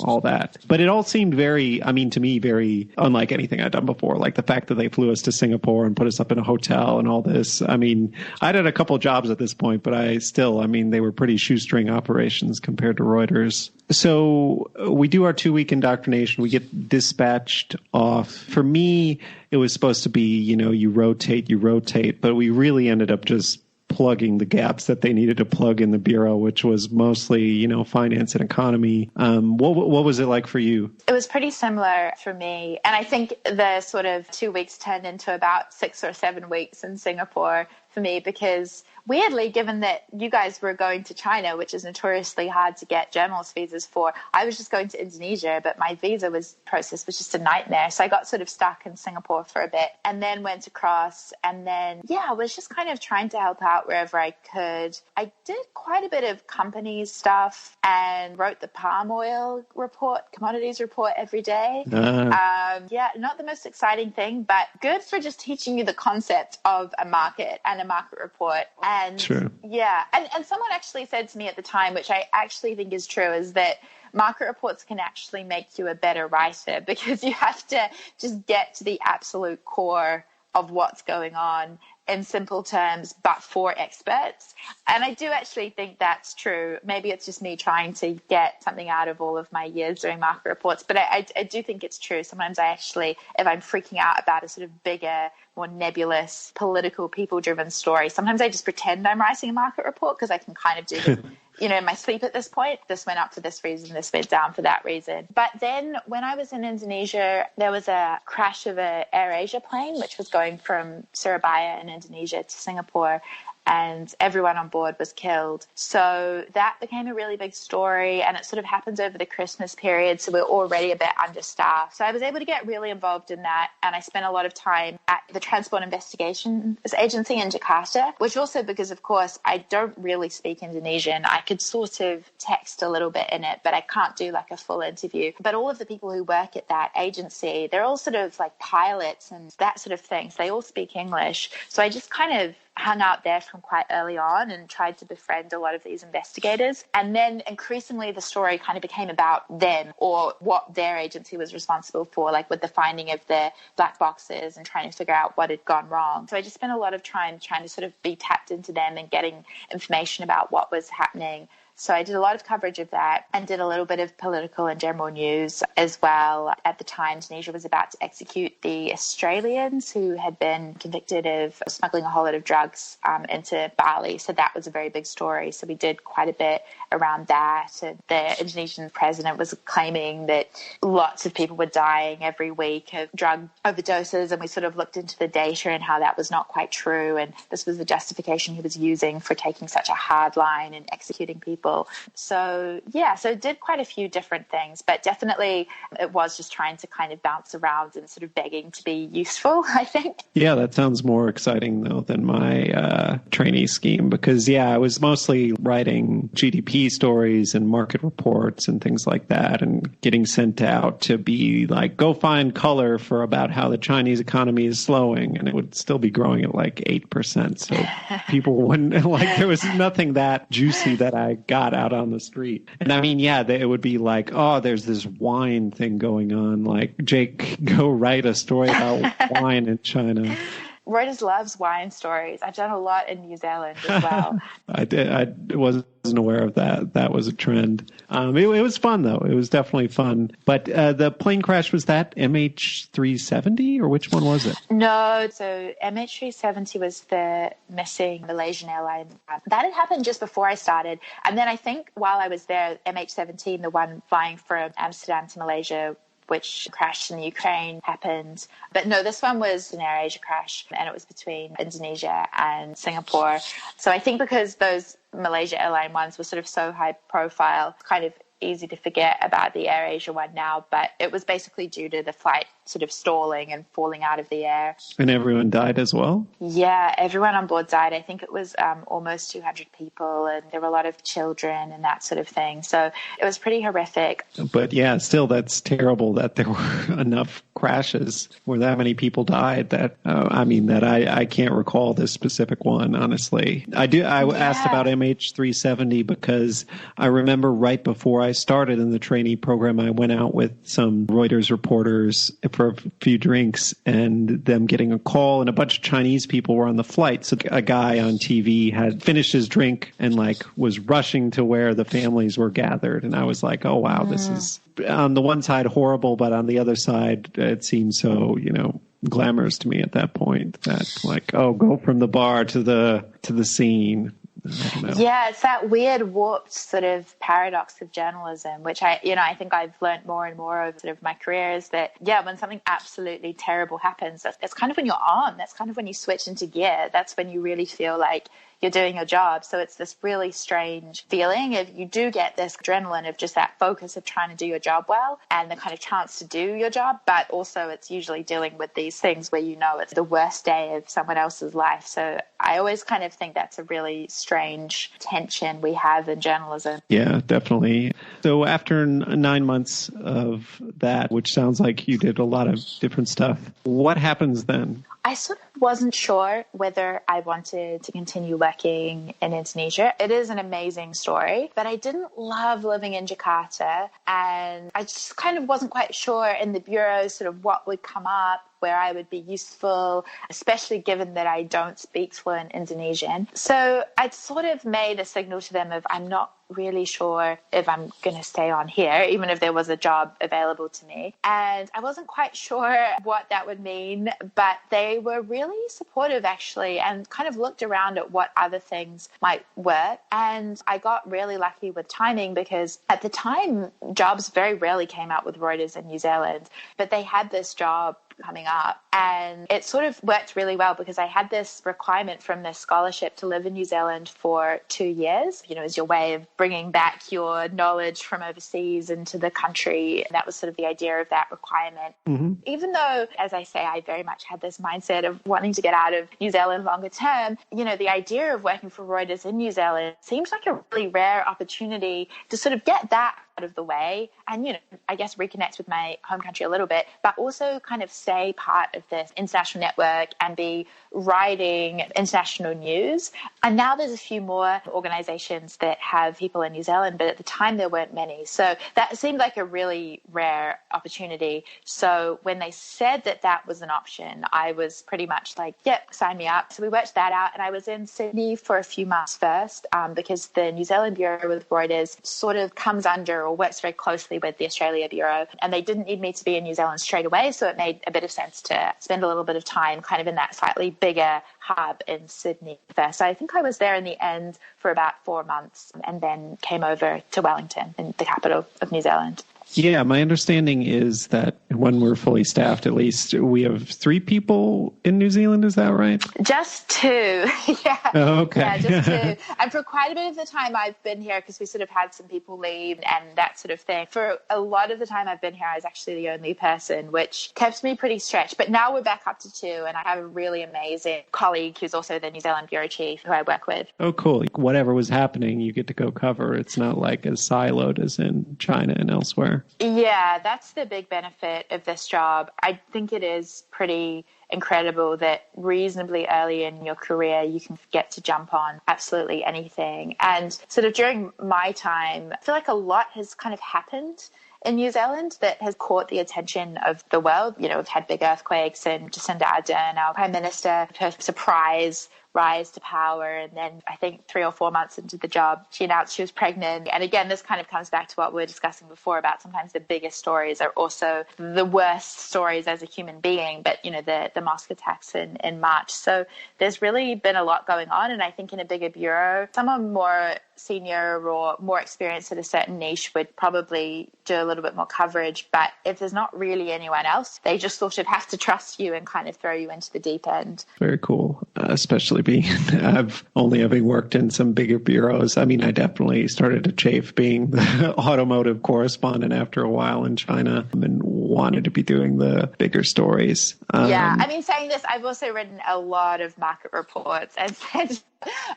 all that. But it all seemed to me, very unlike anything I'd done before. Like the fact that they flew us to Singapore and put us up in a hotel and all this. I mean, I'd had a couple jobs at this point, but they were pretty shoestring operations compared to Reuters. So we do our 2-week indoctrination. We get dispatched off. For me, it was supposed to be, you rotate, but we really ended up just plugging the gaps that they needed to plug in the bureau, which was mostly, finance and economy. What was it like for you? It was pretty similar for me. And I think the sort of 2 weeks turned into about 6 or 7 weeks in Singapore for me, because weirdly, given that you guys were going to China, which is notoriously hard to get journalist visas for, I was just going to Indonesia, but my visa process was just a nightmare. So I got sort of stuck in Singapore for a bit and then went across. And then, I was just kind of trying to help out wherever I could. I did quite a bit of companies stuff and wrote the palm oil report, commodities report every day. Not the most exciting thing, but good for just teaching you the concept of a market and a market report. And true. Yeah. And someone actually said to me at the time, which I actually think is true, is that market reports can actually make you a better writer because you have to just get to the absolute core of what's going on in simple terms, but for experts. And I do actually think that's true. Maybe it's just me trying to get something out of all of my years doing market reports, but I do think it's true. Sometimes I actually, if I'm freaking out about a sort of bigger, more nebulous, political, people-driven story, sometimes I just pretend I'm writing a market report because I can kind of do this, in my sleep at this point. This went up for this reason, this went down for that reason. But then when I was in Indonesia, there was a crash of an AirAsia plane, which was going from Surabaya in Indonesia to Singapore, and everyone on board was killed. So that became a really big story, and it sort of happened over the Christmas period, so we're already a bit understaffed. So I was able to get really involved in that, and I spent a lot of time at the Transport Investigations Agency in Jakarta, which also because, of course, I don't really speak Indonesian. I could sort of text a little bit in it, but I can't do like a full interview. But all of the people who work at that agency, they're all sort of like pilots and that sort of thing. So they all speak English. So I just kind of hung out there from quite early on and tried to befriend a lot of these investigators. And then increasingly the story kind of became about them or what their agency was responsible for, like with the finding of the black boxes and trying to figure out what had gone wrong. So I just spent a lot of time trying to sort of be tapped into them and getting information about what was happening. So I did a lot of coverage of that and did a little bit of political and general news as well. At the time, Indonesia was about to execute the Australians who had been convicted of smuggling a whole lot of drugs into Bali. So that was a very big story. So we did quite a bit around that. And the Indonesian president was claiming that lots of people were dying every week of drug overdoses. And we sort of looked into the data and how that was not quite true. And this was the justification he was using for taking such a hard line and executing people. So it did quite a few different things, but definitely it was just trying to kind of bounce around and sort of begging to be useful, I think. Yeah, that sounds more exciting though than my trainee scheme because I was mostly writing GDP stories and market reports and things like that, and getting sent out to be like, go find color for about how the Chinese economy is slowing, and it would still be growing at like 8%. So people wouldn't, like, there was nothing that juicy that I got out on the street. And I mean, yeah, it would be like, oh, there's this wine thing going on. Like, Jake, go write a story about wine in China. Reuters loves wine stories. I've done a lot in New Zealand as well. I wasn't aware of that. That was a trend. It was fun, though. It was definitely fun. But the plane crash, was that MH370, or which one was it? No, so MH370 was the missing Malaysian airline. That had happened just before I started. And then I think while I was there, MH17, the one flying from Amsterdam to Malaysia, which crashed in the Ukraine, happened. But no, this one was an AirAsia crash, and it was between Indonesia and Singapore. So I think because those Malaysia airline ones were sort of so high profile, kind of easy to forget about the AirAsia one now, but it was basically due to the flight sort of stalling and falling out of the air. And everyone died as well? Yeah, everyone on board died. I think it was almost 200 people, and there were a lot of children and that sort of thing. So it was pretty horrific. But yeah, still, that's terrible that there were enough crashes where that many people died. That I can't recall this specific one, honestly. I asked about MH370 because I remember right before I started in the trainee program, I went out with some Reuters reporters for a few drinks, and them getting a call, and a bunch of Chinese people were on the flight. So a guy on TV had finished his drink and like was rushing to where the families were gathered. And I was like, oh, wow, this is on the one side horrible, but on the other side, it seemed so, glamorous to me at that point, that like, oh, go from the bar to the scene. I don't know. Yeah, it's that weird warped sort of paradox of journalism, which I think I've learned more and more over sort of my career, is that, when something absolutely terrible happens, that's kind of when you're on. That's kind of when you switch into gear. That's when you really feel like you're doing your job. So it's this really strange feeling if you do get this adrenaline of just that focus of trying to do your job well and the kind of chance to do your job. But also it's usually dealing with these things where it's the worst day of someone else's life. So I always kind of think that's a really strange tension we have in journalism. Yeah, definitely. So after 9 months of that, which sounds like you did a lot of different stuff, what happens then? I sort of wasn't sure whether I wanted to continue working in Indonesia. It is an amazing story, but I didn't love living in Jakarta, and I just kind of wasn't quite sure in the bureau sort of what would come up, where I would be useful, especially given that I don't speak fluent Indonesian. So I'd sort of made a signal to them of, I'm not really sure if I'm going to stay on here, even if there was a job available to me. And I wasn't quite sure what that would mean, but they were really supportive actually, and kind of looked around at what other things might work. And I got really lucky with timing, because at the time, jobs very rarely came out with Reuters in New Zealand, but they had this job coming up, and it sort of worked really well because I had this requirement from this scholarship to live in New Zealand for 2 years, as your way of bringing back your knowledge from overseas into the country. And that was sort of the idea of that requirement. Mm-hmm. Even though, as I say, I very much had this mindset of wanting to get out of New Zealand longer term, the idea of working for Reuters in New Zealand seems like a really rare opportunity to sort of get that out of the way and, I guess reconnect with my home country a little bit, but also kind of stay part of this international network and be writing international news. And now there's a few more organizations that have people in New Zealand, but at the time there weren't many. So that seemed like a really rare opportunity. So when they said that that was an option, I was pretty much like, yep, sign me up. So we worked that out, and I was in Sydney for a few months first, because the New Zealand Bureau with Reuters sort of comes under or works very closely with the Australia Bureau, and they didn't need me to be in New Zealand straight away, so it made a bit of sense to spend a little bit of time kind of in that slightly bigger hub in Sydney first. So I think I was there in the end for about 4 months, and then came over to Wellington, in the capital of New Zealand. Yeah, my understanding is that when we're fully staffed, at least, we have 3 people in New Zealand. Is that right? Just 2. Yeah. Oh, okay. Yeah, just 2. And for quite a bit of the time I've been here, because we sort of had some people leave and that sort of thing. For a lot of the time I've been here, I was actually the only person, which kept me pretty stretched. But now we're back up to 2, and I have a really amazing colleague who's also the New Zealand bureau chief who I work with. Oh, cool. Whatever was happening, you get to go cover. It's not like as siloed as in China and elsewhere. Yeah, that's the big benefit of this job. I think it is pretty incredible that reasonably early in your career you can get to jump on absolutely anything. And sort of during my time, I feel like a lot has kind of happened in New Zealand that has caught the attention of the world. You know, we've had big earthquakes, and Jacinda Ardern, our Prime Minister, her surprise rise to power. And then I think 3 or 4 months into the job, she announced she was pregnant. And again, this kind of comes back to what we were discussing before about sometimes the biggest stories are also the worst stories as a human being. But, you know, the mosque attacks in March. So there's really been a lot going on. And I think in a bigger bureau, someone more senior or more experienced at a certain niche would probably do a little bit more coverage. But if there's not really anyone else, they just sort of have to trust you and kind of throw you into the deep end. Very cool, especially being, I've only having worked in some bigger bureaus. I mean, I definitely started to chafe being the automotive correspondent after a while in China and wanted to be doing the bigger stories. Yeah, I mean, saying this, I've also written a lot of market reports and said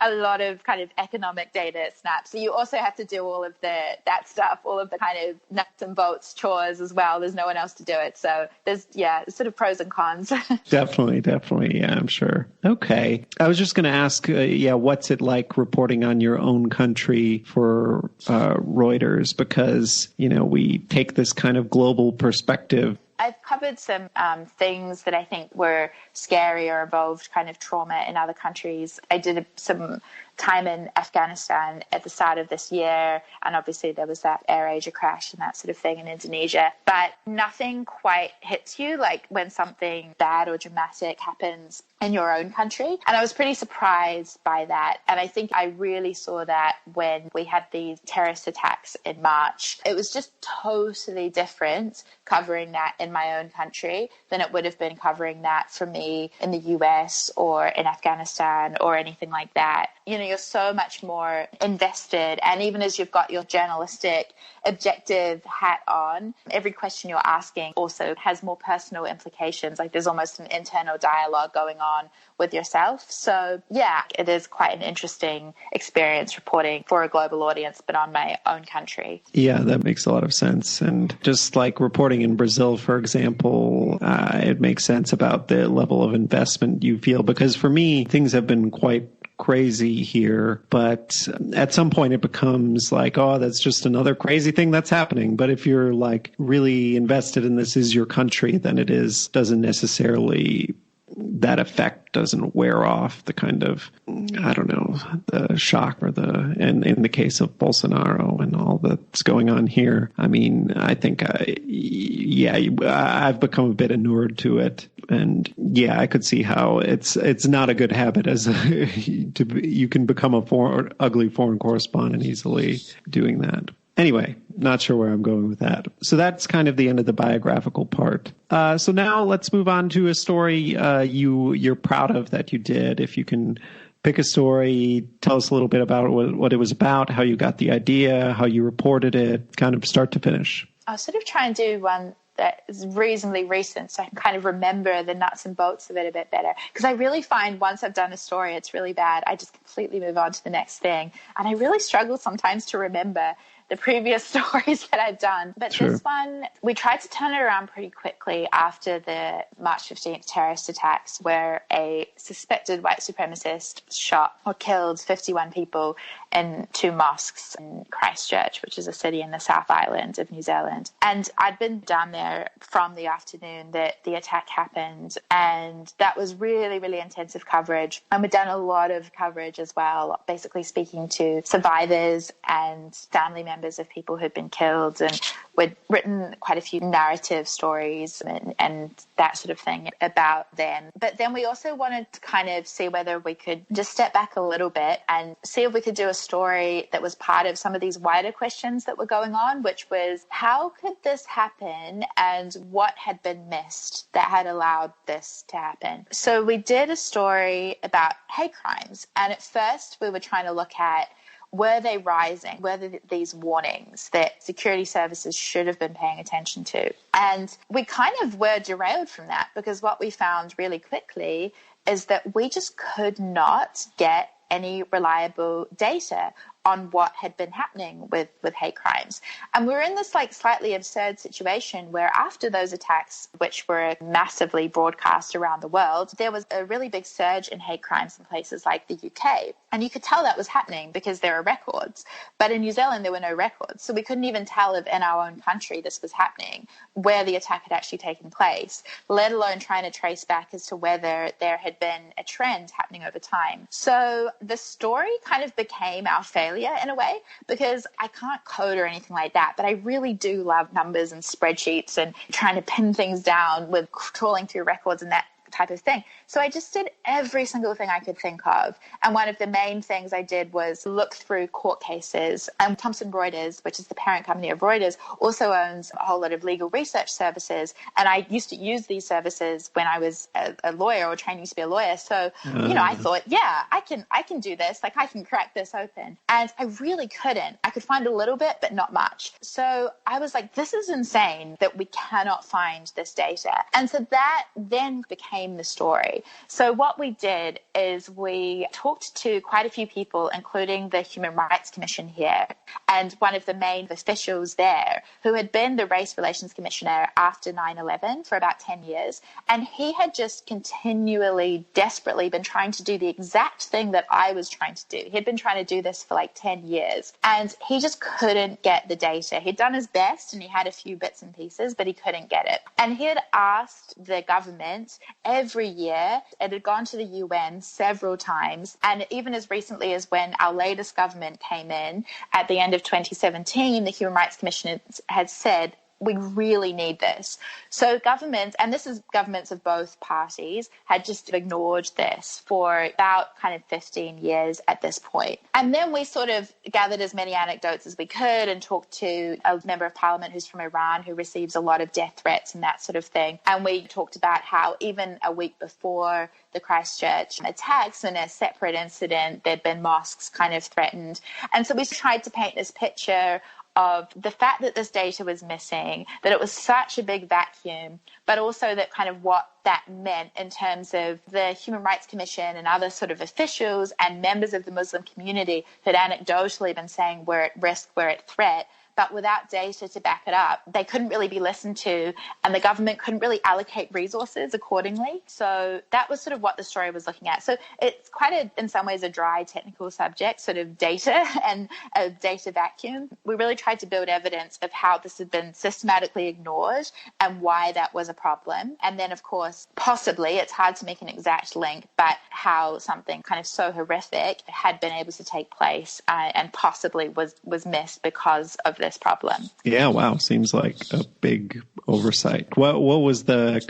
a lot of kind of economic data snaps. So you also have to do all of that stuff, all of the kind of nuts and bolts chores as well. There's no one else to do it. So there's sort of pros and cons. Definitely. Yeah, I'm sure. Okay. I was just going to ask, what's it like reporting on your own country for Reuters? Because, you know, we take this kind of global perspective. I've covered some things that I think were scary or involved kind of trauma in other countries. I did some time in Afghanistan at the start of this year, and obviously there was that AirAsia crash and that sort of thing in Indonesia. But nothing quite hits you like when something bad or dramatic happens in your own country. And I was pretty surprised by that. And I think I really saw that when we had these terrorist attacks in March. It was just totally different covering that in my own country than it would have been covering that for me in the US or in Afghanistan or anything like that. You know, you're so much more invested. And even as you've got your journalistic objective hat on, every question you're asking also has more personal implications. Like there's almost an internal dialogue going on with yourself. So yeah, it is quite an interesting experience reporting for a global audience, but on my own country. Yeah, that makes a lot of sense. And just like reporting in Brazil, for example, it makes sense about the level of investment you feel, because for me, things have been quite crazy here, but at some point it becomes like, oh, that's just another crazy thing that's happening. But if you're like really invested in this is your country, then it doesn't necessarily, that effect doesn't wear off the kind of, I don't know, the shock or and in the case of Bolsonaro and all that's going on here. I mean, I think I've become a bit inured to it. And yeah, I could see how it's not a good habit you can become a ugly foreign correspondent easily doing that. Anyway, not sure where I'm going with that. So that's kind of the end of the biographical part. So now let's move on to a story you're proud of that you did. If you can pick a story, tell us a little bit about what it was about, how you got the idea, how you reported it, kind of start to finish. I'll sort of try and do one that is reasonably recent so I can kind of remember the nuts and bolts of it a bit better. Because I really find once I've done a story, it's really bad. I just completely move on to the next thing. And I really struggle sometimes to remember the previous stories that I've done. But Sure. This one, we tried to turn it around pretty quickly after the March 15th terrorist attacks, where a suspected white supremacist shot or killed 51 people in 2 mosques in Christchurch, which is a city in the South Island of New Zealand. And I'd been down there from the afternoon that the attack happened. And that was really, really intensive coverage. And we'd done a lot of coverage as well, basically speaking to survivors and family members numbers of people who'd been killed, and we'd written quite a few narrative stories and that sort of thing about them. But then we also wanted to kind of see whether we could just step back a little bit and see if we could do a story that was part of some of these wider questions that were going on, which was, how could this happen and what had been missed that had allowed this to happen? So we did a story about hate crimes, and at first we were trying to look at, were they rising? Were there these warnings that security services should have been paying attention to? And we kind of were derailed from that, because what we found really quickly is that we just could not get any reliable data on what had been happening with hate crimes. And we were in this slightly absurd situation where after those attacks, which were massively broadcast around the world, there was a really big surge in hate crimes in places like the UK. And you could tell that was happening because there are records. But in New Zealand, there were no records. So we couldn't even tell if in our own country this was happening, where the attack had actually taken place, let alone trying to trace back as to whether there had been a trend happening over time. So the story kind of became our failure in a way, because I can't code or anything like that, but I really do love numbers and spreadsheets and trying to pin things down with trawling through records and that type of thing. So I just did every single thing I could think of. And one of the main things I did was look through court cases. And Thomson Reuters, which is the parent company of Reuters, also owns a whole lot of legal research services. And I used to use these services when I was a lawyer or training to be a lawyer. So, I thought, yeah, I can do this. I can crack this open. And I really couldn't. I could find a little bit, but not much. So I was like, this is insane that we cannot find this data. And so that then became the story. So what we did is we talked to quite a few people, including the Human Rights Commission here, and one of the main officials there, who had been the Race Relations Commissioner after 9/11 for about 10 years. And he had just continually, desperately been trying to do the exact thing that I was trying to do. He'd been trying to do this for 10 years, and he just couldn't get the data. He'd done his best and he had a few bits and pieces, but he couldn't get it. And he had asked the government every year. It had gone to the UN several times. And even as recently as when our latest government came in at the end of 2017, the Human Rights Commission had said, we really need this. So governments, and this is governments of both parties, had just ignored this for about 15 years at this point. And then we sort of gathered as many anecdotes as we could and talked to a member of parliament who's from Iran, who receives a lot of death threats and that sort of thing. And we talked about how even a week before the Christchurch attacks, in a separate incident, there'd been mosques threatened. And so we tried to paint this picture of the fact that this data was missing, that it was such a big vacuum, but also that what that meant in terms of the Human Rights Commission and other sort of officials and members of the Muslim community that anecdotally been saying we're at risk, we're at threat, but without data to back it up, they couldn't really be listened to, and the government couldn't really allocate resources accordingly. So that was sort of what the story was looking at. So it's quite in some ways, a dry technical subject, sort of data and a data vacuum. We really tried to build evidence of how this had been systematically ignored and why that was a problem. And then, of course, possibly, it's hard to make an exact link, but how something so horrific had been able to take place and possibly was missed because of this problem. Yeah, wow. Seems like a big oversight. What was the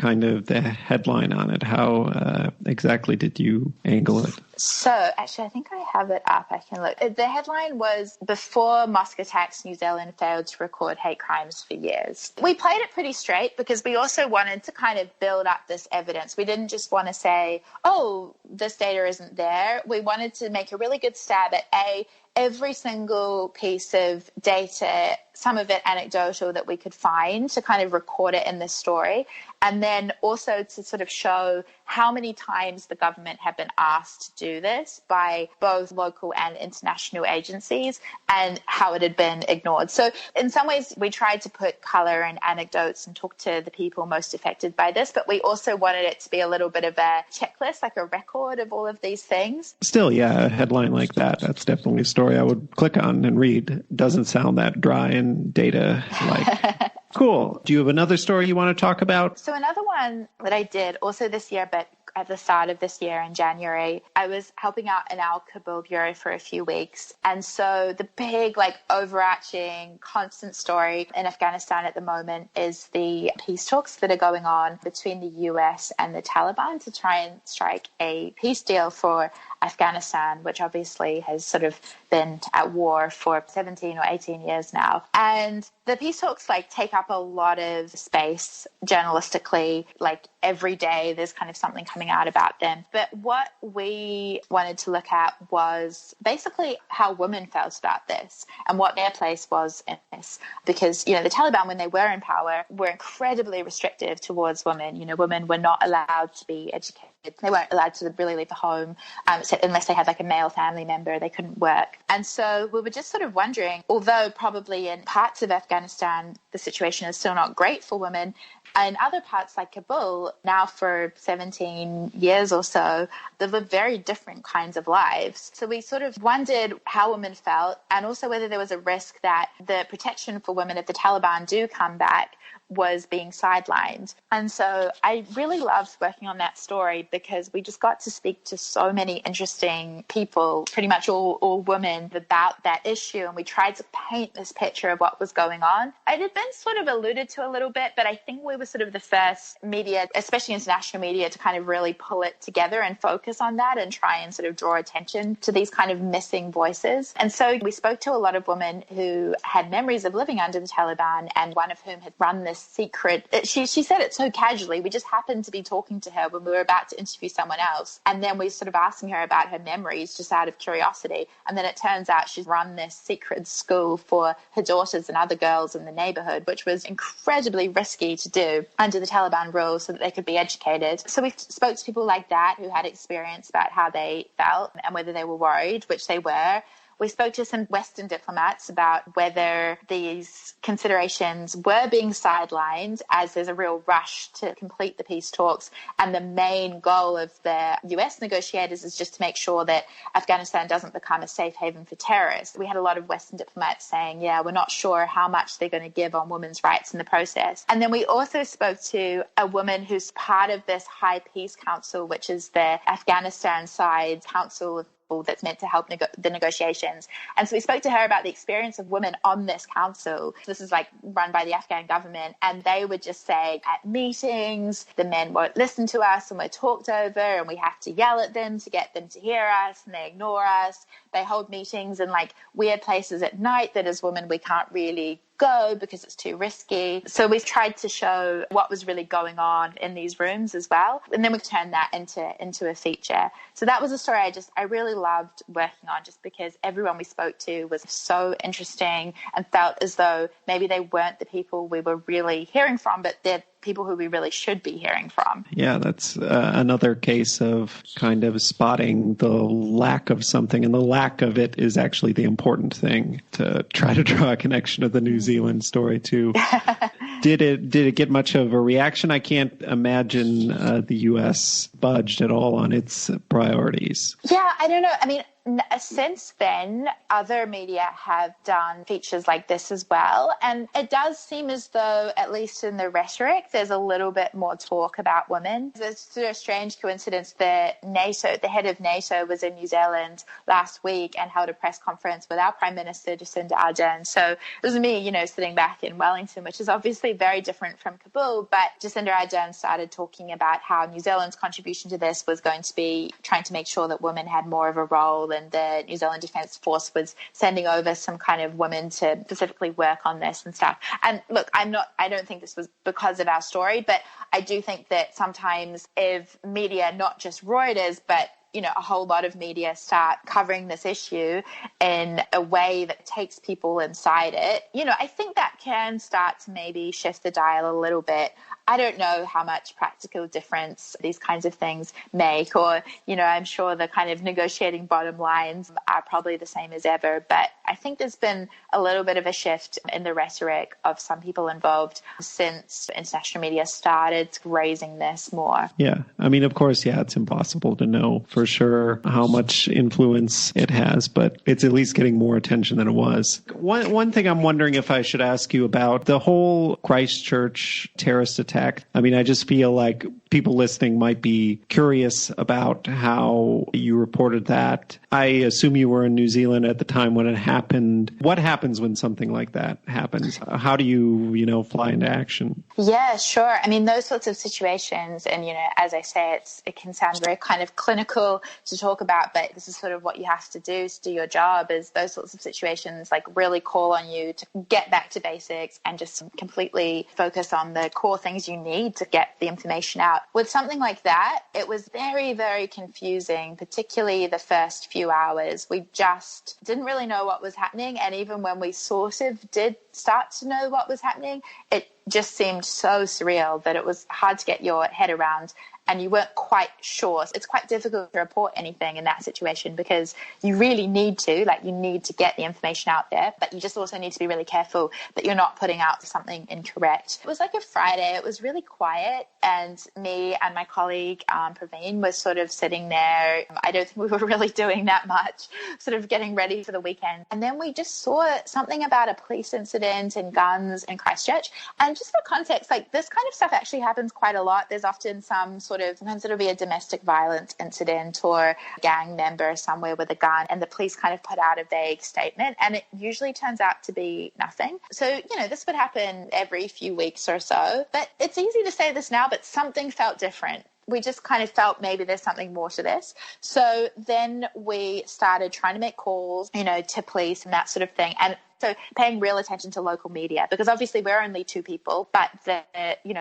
the headline on it? How exactly did you angle it? So actually, I think I have it up. I can look. The headline was, "Before mosque attacks, New Zealand failed to record hate crimes for years." We played it pretty straight because we also wanted to build up this evidence. We didn't just want to say, oh, this data isn't there. We wanted to make a really good stab at every single piece of data, some of it anecdotal, that we could find to record it in this story. And then also to sort of show how many times the government had been asked to do this by both local and international agencies and how it had been ignored. So in some ways, we tried to put color and anecdotes and talk to the people most affected by this, but we also wanted it to be a little bit of a checklist, a record of all of these things. Still, yeah, a headline like that's definitely a story I would click on and read. Doesn't sound that dry and data-like. Cool. Do you have another story you want to talk about? So another one that I did also this year, but at the start of this year in January, I was helping out in our Kabul bureau for a few weeks. And so the big, overarching, constant story in Afghanistan at the moment is the peace talks that are going on between the US and the Taliban to try and strike a peace deal for Afghanistan, which obviously has sort of been at war for 17 or 18 years now. And the peace talks take up a lot of space journalistically, every day there's kind of something coming out about them. But what we wanted to look at was basically how women felt about this and what their place was in this. Because, the Taliban, when they were in power, were incredibly restrictive towards women. Women were not allowed to be educated. They weren't allowed to really leave the home unless they had a male family member. They couldn't work. And so we were just sort of wondering, although probably in parts of Afghanistan, the situation is still not great for women, in other parts like Kabul, now for 17 years or so, they've lived very different kinds of lives. So we sort of wondered how women felt and also whether there was a risk that the protection for women if the Taliban do come back was being sidelined. And so I really loved working on that story because we just got to speak to so many interesting people, pretty much all women, about that issue. And we tried to paint this picture of what was going on. It had been sort of alluded to a little bit, but I think we were sort of the first media, especially international media, to kind of really pull it together and focus on that and try and sort of draw attention to these kind of missing voices. And so we spoke to a lot of women who had memories of living under the Taliban, and one of whom had run this secret. She said it so casually. We just happened to be talking to her when we were about to interview someone else. And then we sort of asking her about her memories just out of curiosity. And then it turns out she's run this secret school for her daughters and other girls in the neighborhood, which was incredibly risky to do under the Taliban rules so that they could be educated. So we spoke to people like that who had experience about how they felt and whether they were worried, which they were. We spoke to some Western diplomats about whether these considerations were being sidelined as there's a real rush to complete the peace talks. And the main goal of the US negotiators is just to make sure that Afghanistan doesn't become a safe haven for terrorists. We had a lot of Western diplomats saying, we're not sure how much they're going to give on women's rights in the process. And then we also spoke to a woman who's part of this High Peace Council, which is the Afghanistan side council of that's meant to help the negotiations. And so we spoke to her about the experience of women on this council. This is run by the Afghan government. And they would just say at meetings, the men won't listen to us and we're talked over and we have to yell at them to get them to hear us and they ignore us. They hold meetings in weird places at night that as women we can't really go because it's too risky. So we've tried to show what was really going on in these rooms as well. And then we've turned that into a feature. So that was a story I really loved working on just because everyone we spoke to was so interesting and felt as though maybe they weren't the people we were really hearing from, but they're people who we really should be hearing from. Yeah, that's another case of kind of spotting the lack of something, and the lack of it is actually the important thing to try to draw a connection to the New Zealand story too. Did it get much of a reaction? I can't imagine the U.S. budged at all on its priorities. Yeah, I don't know. I mean, since then, other media have done features like this as well. And it does seem as though, at least in the rhetoric, there's a little bit more talk about women. It's sort of a strange coincidence that the head of NATO was in New Zealand last week and held a press conference with our Prime Minister, Jacinda Ardern. So it was me, sitting back in Wellington, which is obviously very different from Kabul. But Jacinda Ardern started talking about how New Zealand's contribution to this was going to be trying to make sure that women had more of a role, and the New Zealand Defence Force was sending over some kind of women to specifically work on this and stuff. And look, I don't think this was because of our story, but I do think that sometimes if media, not just Reuters, but a whole lot of media start covering this issue in a way that takes people inside it, I think that can start to maybe shift the dial a little bit. I don't know how much practical difference these kinds of things make, or, I'm sure the kind of negotiating bottom lines are probably the same as ever. But I think there's been a little bit of a shift in the rhetoric of some people involved since international media started raising this more. Yeah. I mean, of course, it's impossible to know for sure how much influence it has, but it's at least getting more attention than it was. One thing I'm wondering if I should ask you about the whole Christchurch terrorist attack. I mean, I just feel like people listening might be curious about how you reported that. I assume you were in New Zealand at the time when it happened. What happens when something like that happens? How do you, fly into action? Yeah, sure. I mean, those sorts of situations, and, as I say, it can sound very kind of clinical to talk about, but this is sort of what you have to do your job, is those sorts of situations like really call on you to get back to basics and just completely focus on the core things you need to get the information out. With something like that, it was very, very confusing, particularly the first few hours. We just didn't really know what was happening. And even when we sort of did start to know what was happening, it just seemed so surreal that it was hard to get your head around, and you weren't quite sure. It's quite difficult to report anything in that situation because you really need to get the information out there, but you just also need to be really careful that you're not putting out something incorrect. It was like a Friday. It was really quiet, and me and my colleague, Praveen, was sort of sitting there. I don't think we were really doing that much, sort of getting ready for the weekend. And then we just saw something about a police incident and guns in Christchurch. And just for context, like this kind of stuff actually happens quite a lot. There's often sometimes it'll be a domestic violence incident or a gang member somewhere with a gun, and the police kind of put out a vague statement, and it usually turns out to be nothing. So, this would happen every few weeks or so. But it's easy to say this now, but something felt different. We just kind of felt maybe there's something more to this. So then we started trying to make calls, to police and that sort of thing. And so paying real attention to local media, because obviously we're only two people, but the,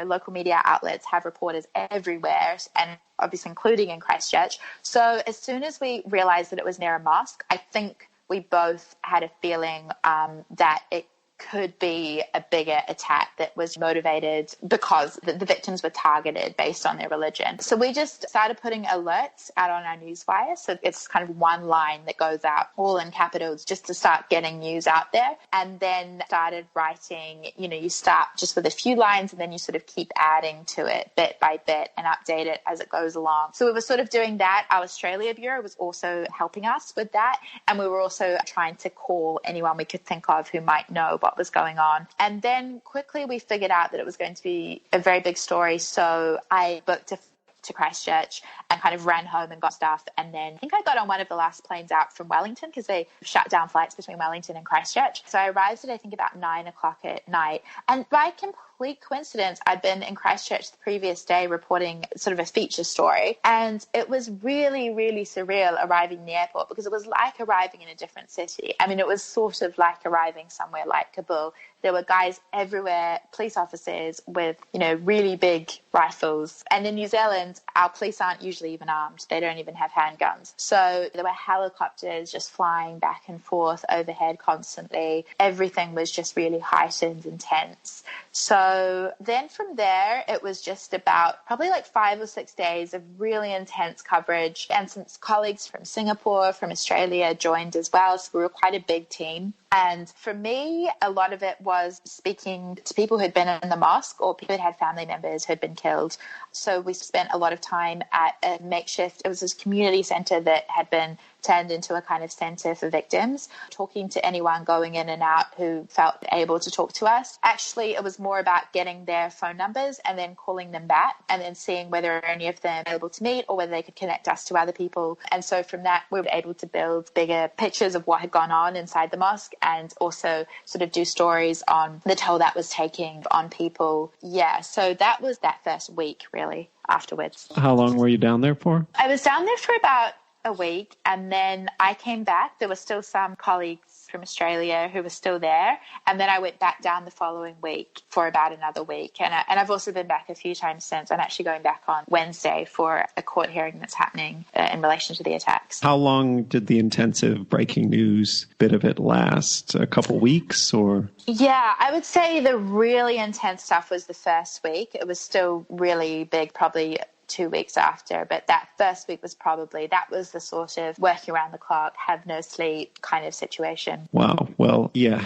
local media outlets have reporters everywhere, and obviously including in Christchurch. So as soon as we realized that it was near a mosque, I think we both had a feeling that it could be a bigger attack that was motivated because the victims were targeted based on their religion. So we just started putting alerts out on our newswire. So it's kind of one line that goes out all in capitals just to start getting news out there. And then started writing, you start just with a few lines and then you sort of keep adding to it bit by bit and update it as it goes along. So we were sort of doing that. Our Australia Bureau was also helping us with that. And we were also trying to call anyone we could think of who might know what was going on. And then quickly we figured out that it was going to be a very big story. So I booked to Christchurch and kind of ran home and got stuff. And then I think I got on one of the last planes out from Wellington because they shut down flights between Wellington and Christchurch. So I arrived at, I think, about 9:00 at night. And by complete coincidence, I'd been in Christchurch the previous day reporting sort of a feature story. And it was really, really surreal arriving in the airport because it was like arriving in a different city. I mean, it was sort of like arriving somewhere like Kabul. There were guys everywhere, police officers with, really big rifles. And in New Zealand, our police aren't usually even armed. They don't even have handguns. So there were helicopters just flying back and forth overhead constantly. Everything was just really heightened and tense. So then from there, it was just about probably like 5 or 6 days of really intense coverage. And some colleagues from Singapore, from Australia joined as well. So we were quite a big team. And for me, a lot of it was speaking to people who'd been in the mosque or people who had family members who'd been killed. So we spent a lot of time at a makeshift, it was this community centre that had been turned into a kind of centre for victims, talking to anyone going in and out who felt able to talk to us. Actually, it was more about getting their phone numbers and then calling them back and then seeing whether any of them were able to meet or whether they could connect us to other people. And so from that, we were able to build bigger pictures of what had gone on inside the mosque and also sort of do stories on the toll that was taking on people. Yeah, so that was that first week, really, afterwards. How long were you down there for? I was down there for about a week, and then I came back. There were still some colleagues from Australia who were still there, and then I went back down the following week for about another week, and I've also been back a few times since. I'm actually going back on Wednesday for a court hearing that's happening in relation to the attacks. How long did the intensive breaking news bit of it last? A couple weeks or? Yeah, I would say the really intense stuff was the first week. It was still really big, probably 2 weeks after, but that first week was that was the sort of working around the clock, have no sleep kind of situation. Wow. Well, yeah,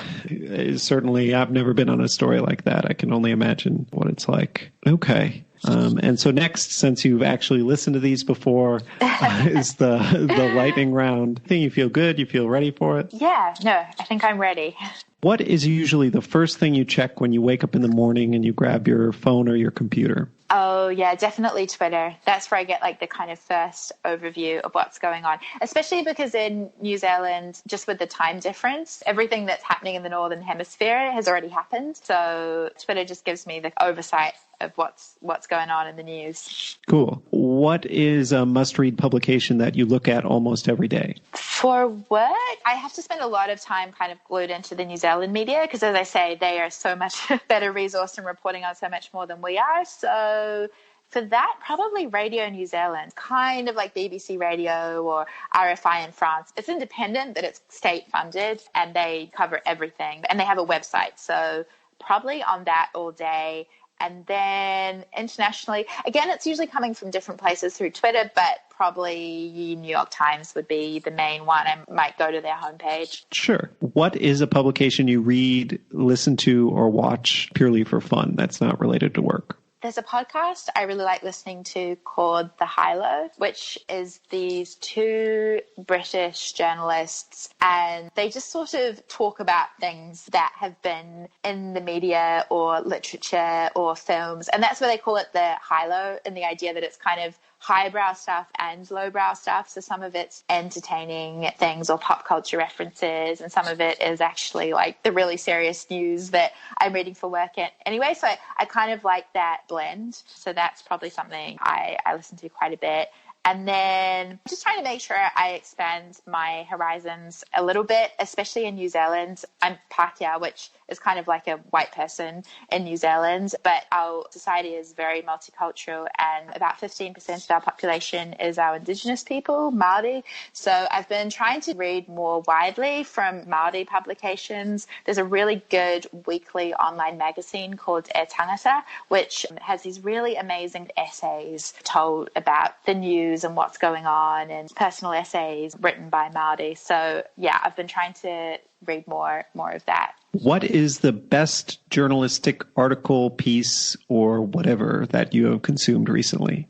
certainly I've never been on a story like that. I can only imagine what it's like. Okay. And so next, since you've actually listened to these before, is the lightning round. I think you feel good? You feel ready for it? Yeah, no, I think I'm ready. What is usually the first thing you check when you wake up in the morning and you grab your phone or your computer? Oh, yeah, definitely Twitter. That's where I get like the kind of first overview of what's going on, especially because in New Zealand, just with the time difference, everything that's happening in the Northern Hemisphere has already happened. So Twitter just gives me the oversight of what's going on in the news. Cool. What is a must-read publication that you look at almost every day? For work, I have to spend a lot of time kind of glued into the New Zealand media because, as I say, they are so much better resourced and reporting on so much more than we are. So for that, probably Radio New Zealand, kind of like BBC Radio or RFI in France. It's independent, but it's state funded and they cover everything. And they have a website. So probably on that all day. And then internationally, again, it's usually coming from different places through Twitter, but probably New York Times would be the main one. I might go to their homepage. Sure. What is a publication you read, listen to, or watch purely for fun that's not related to work? There's a podcast I really like listening to called The High Low, which is these two British journalists, and they just sort of talk about things that have been in the media or literature or films. And that's why they call it the high low, and the idea that it's kind of highbrow stuff and lowbrow stuff. So some of it's entertaining things or pop culture references, and some of it is actually like the really serious news that I'm reading for work anyway. So I kind of like that blend. So that's probably something I listen to quite a bit. And then just trying to make sure I expand my horizons a little bit, especially in New Zealand. I'm Pākehā, which is kind of like a white person in New Zealand, but our society is very multicultural and about 15% of our population is our Indigenous people, Māori. So I've been trying to read more widely from Māori publications. There's a really good weekly online magazine called E Tangata, which has these really amazing essays told about the news and what's going on, and personal essays written by Māori. So yeah, I've been trying to read more of that. What is the best journalistic article, piece, or whatever that you have consumed recently?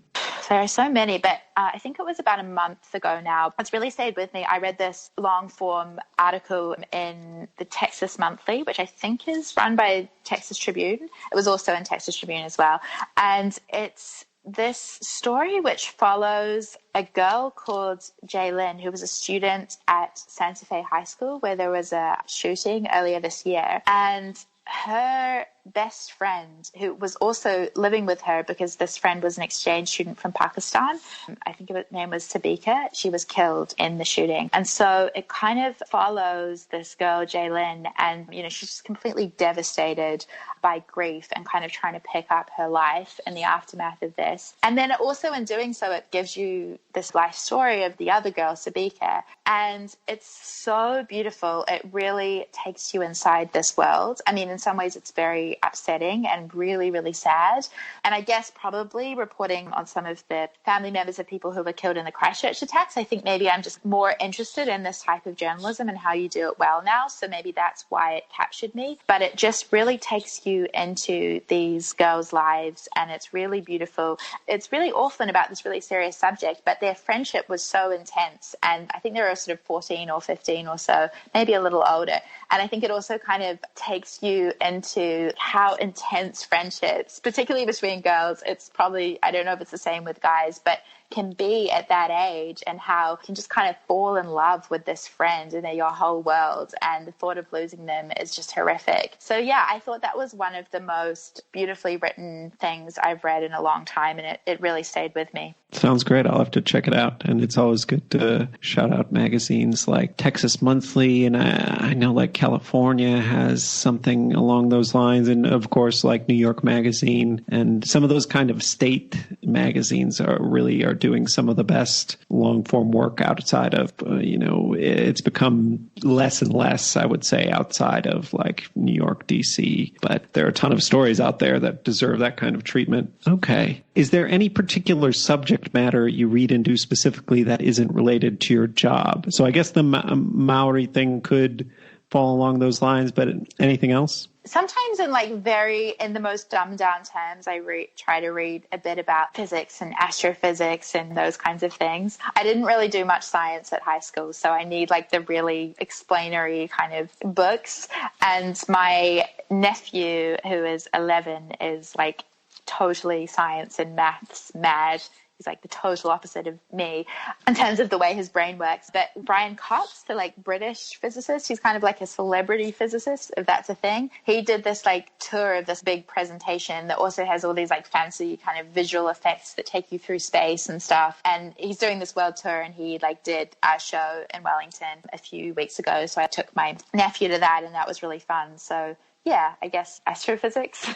There are so many, but I think it was about a month ago now. It's really stayed with me. I read this long-form article in the Texas Monthly, which I think is run by Texas Tribune. It was also in Texas Tribune as well. And it's this story which follows a girl called Jaylyn, who was a student at Santa Fe High School, where there was a shooting earlier this year. And her best friend, who was also living with her because this friend was an exchange student from Pakistan, I think her name was Sabika, she was killed in the shooting. And so it kind of follows this girl, Jaylyn, and, you know, she's just completely devastated by grief and kind of trying to pick up her life in the aftermath of this. And then also in doing so, it gives you this life story of the other girl, Sabika. And it's so beautiful. It really takes you inside this world. I mean, in some ways it's very upsetting and really, really sad. And I guess probably reporting on some of the family members of people who were killed in the Christchurch attacks, I think maybe I'm just more interested in this type of journalism and how you do it well now. So maybe that's why it captured me. But it just really takes you into these girls' lives, and it's really beautiful. It's really often about this really serious subject, but their friendship was so intense. And I think they were sort of 14 or 15 or so, maybe a little older. And I think it also kind of takes you into how intense friendships, particularly between girls, it's probably, I don't know if it's the same with guys, but can be at that age, and how you can just kind of fall in love with this friend and they're your whole world, and the thought of losing them is just horrific. So yeah, I thought that was one of the most beautifully written things I've read in a long time, and it really stayed with me. Sounds great. I'll have to check it out. And it's always good to shout out magazines like Texas Monthly. And I know like California has something along those lines. And of course, like New York Magazine and some of those kind of state magazines are doing some of the best long form work outside of, it's become less and less, I would say, outside of like New York, DC. But there are a ton of stories out there that deserve that kind of treatment. Okay. Is there any particular subject matter you read into specifically that isn't related to your job? So I guess the Maori thing could fall along those lines, but anything else? Sometimes in the most dumbed down terms, I try to read a bit about physics and astrophysics and those kinds of things. I didn't really do much science at high school, so I need the really explanatory kind of books. And my nephew, who is 11, is totally science and maths mad. He's the total opposite of me in terms of the way his brain works. But Brian Cox, the British physicist, he's kind of a celebrity physicist, if that's a thing. He did this tour of this big presentation that also has all these fancy kind of visual effects that take you through space and stuff. And he's doing this world tour, and he did a show in Wellington a few weeks ago. So I took my nephew to that, and that was really fun. So yeah, I guess astrophysics.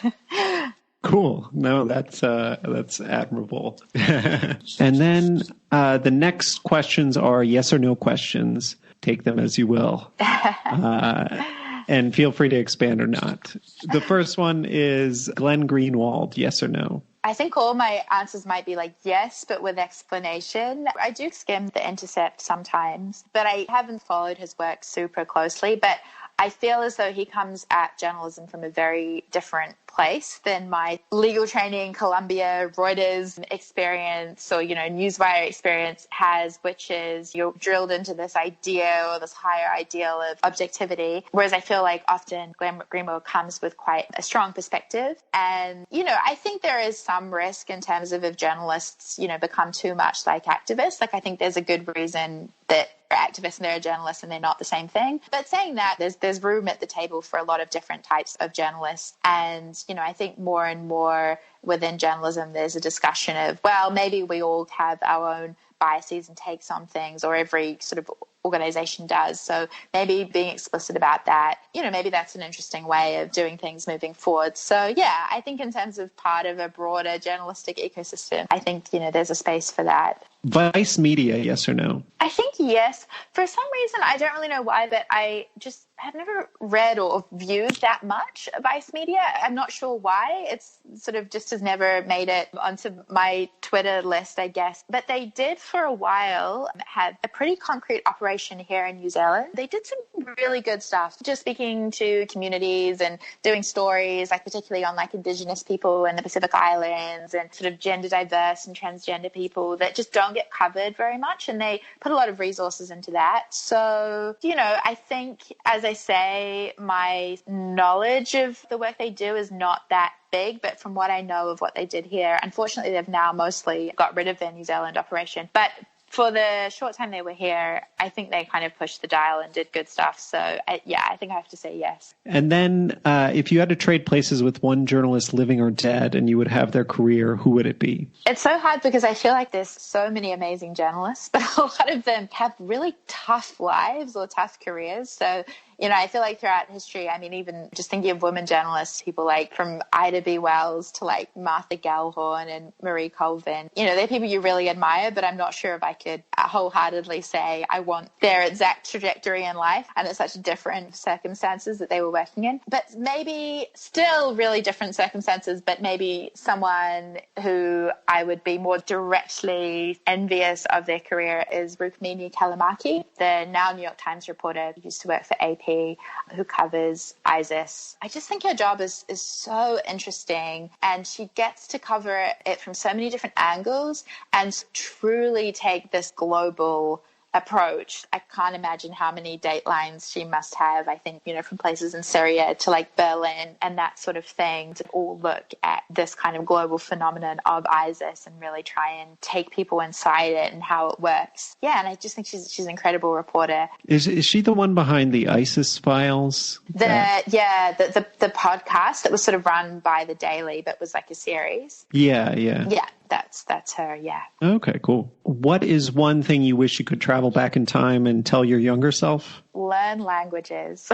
Cool. No, that's admirable. And then the next questions are yes or no questions. Take them as you will. And feel free to expand or not. The first one is Glenn Greenwald, yes or no? I think all my answers might be yes, but with explanation. I do skim The Intercept sometimes, but I haven't followed his work super closely. But I feel as though he comes at journalism from a very different place than my legal training, Columbia, Reuters experience or, Newswire experience has, which is you're drilled into this idea or this higher ideal of objectivity. Whereas I feel often Glenn Greenwald comes with quite a strong perspective. And, I think there is some risk in terms of if journalists, become too much like activists. I think there's a good reason that they're activists and they're a journalist and they're not the same thing. But saying that, there's room at the table for a lot of different types of journalists. And, I think more and more within journalism, there's a discussion of, well, maybe we all have our own biases and takes on things, or every sort of organization does. So maybe being explicit about that, maybe that's an interesting way of doing things moving forward. So yeah, I think in terms of part of a broader journalistic ecosystem, I think, there's a space for that. Vice media, yes or no? I think yes. For some reason, I don't really know why, but I just have never read or viewed that much Vice media. I'm not sure why. It's sort of just has never made it onto my Twitter list, I guess. But they did for a while have a pretty concrete operation here in New Zealand. They did some really good stuff, just speaking to communities and doing stories, particularly on Indigenous people in the Pacific Islands and sort of gender diverse and transgender people that just don't get covered very much. And they put a lot of resources into that. So, I think, as I say, my knowledge of the work they do is not that big, but from what I know of what they did here, unfortunately, they've now mostly got rid of their New Zealand operation. But for the short time they were here, I think they kind of pushed the dial and did good stuff. So, I think I have to say yes. And then if you had to trade places with one journalist living or dead and you would have their career, who would it be? It's so hard because I feel there's so many amazing journalists, but a lot of them have really tough lives or tough careers. So, I feel throughout history, even just thinking of women journalists, people from Ida B. Wells to Martha Gellhorn and Marie Colvin, they're people you really admire, but I'm not sure if I could wholeheartedly say I want their exact trajectory in life. And it's such different circumstances that they were working in. But maybe still really different circumstances, but maybe someone who I would be more directly envious of their career is Rukmini Callimachi, the now New York Times reporter who used to work for AP, who covers ISIS. I just think her job is so interesting, and she gets to cover it from so many different angles and truly take this global approach. I can't imagine how many datelines she must have, I think, from places in Syria to Berlin and that sort of thing, to all look at this kind of global phenomenon of ISIS and really try and take people inside it and how it works. Yeah, and I just think she's an incredible reporter. Is she the one behind the ISIS files? The podcast that was sort of run by The Daily, but was a series. Yeah. Yeah, that's her, yeah. Okay, cool. What is one thing you wish you could travel back in time and tell your younger self? Learn languages.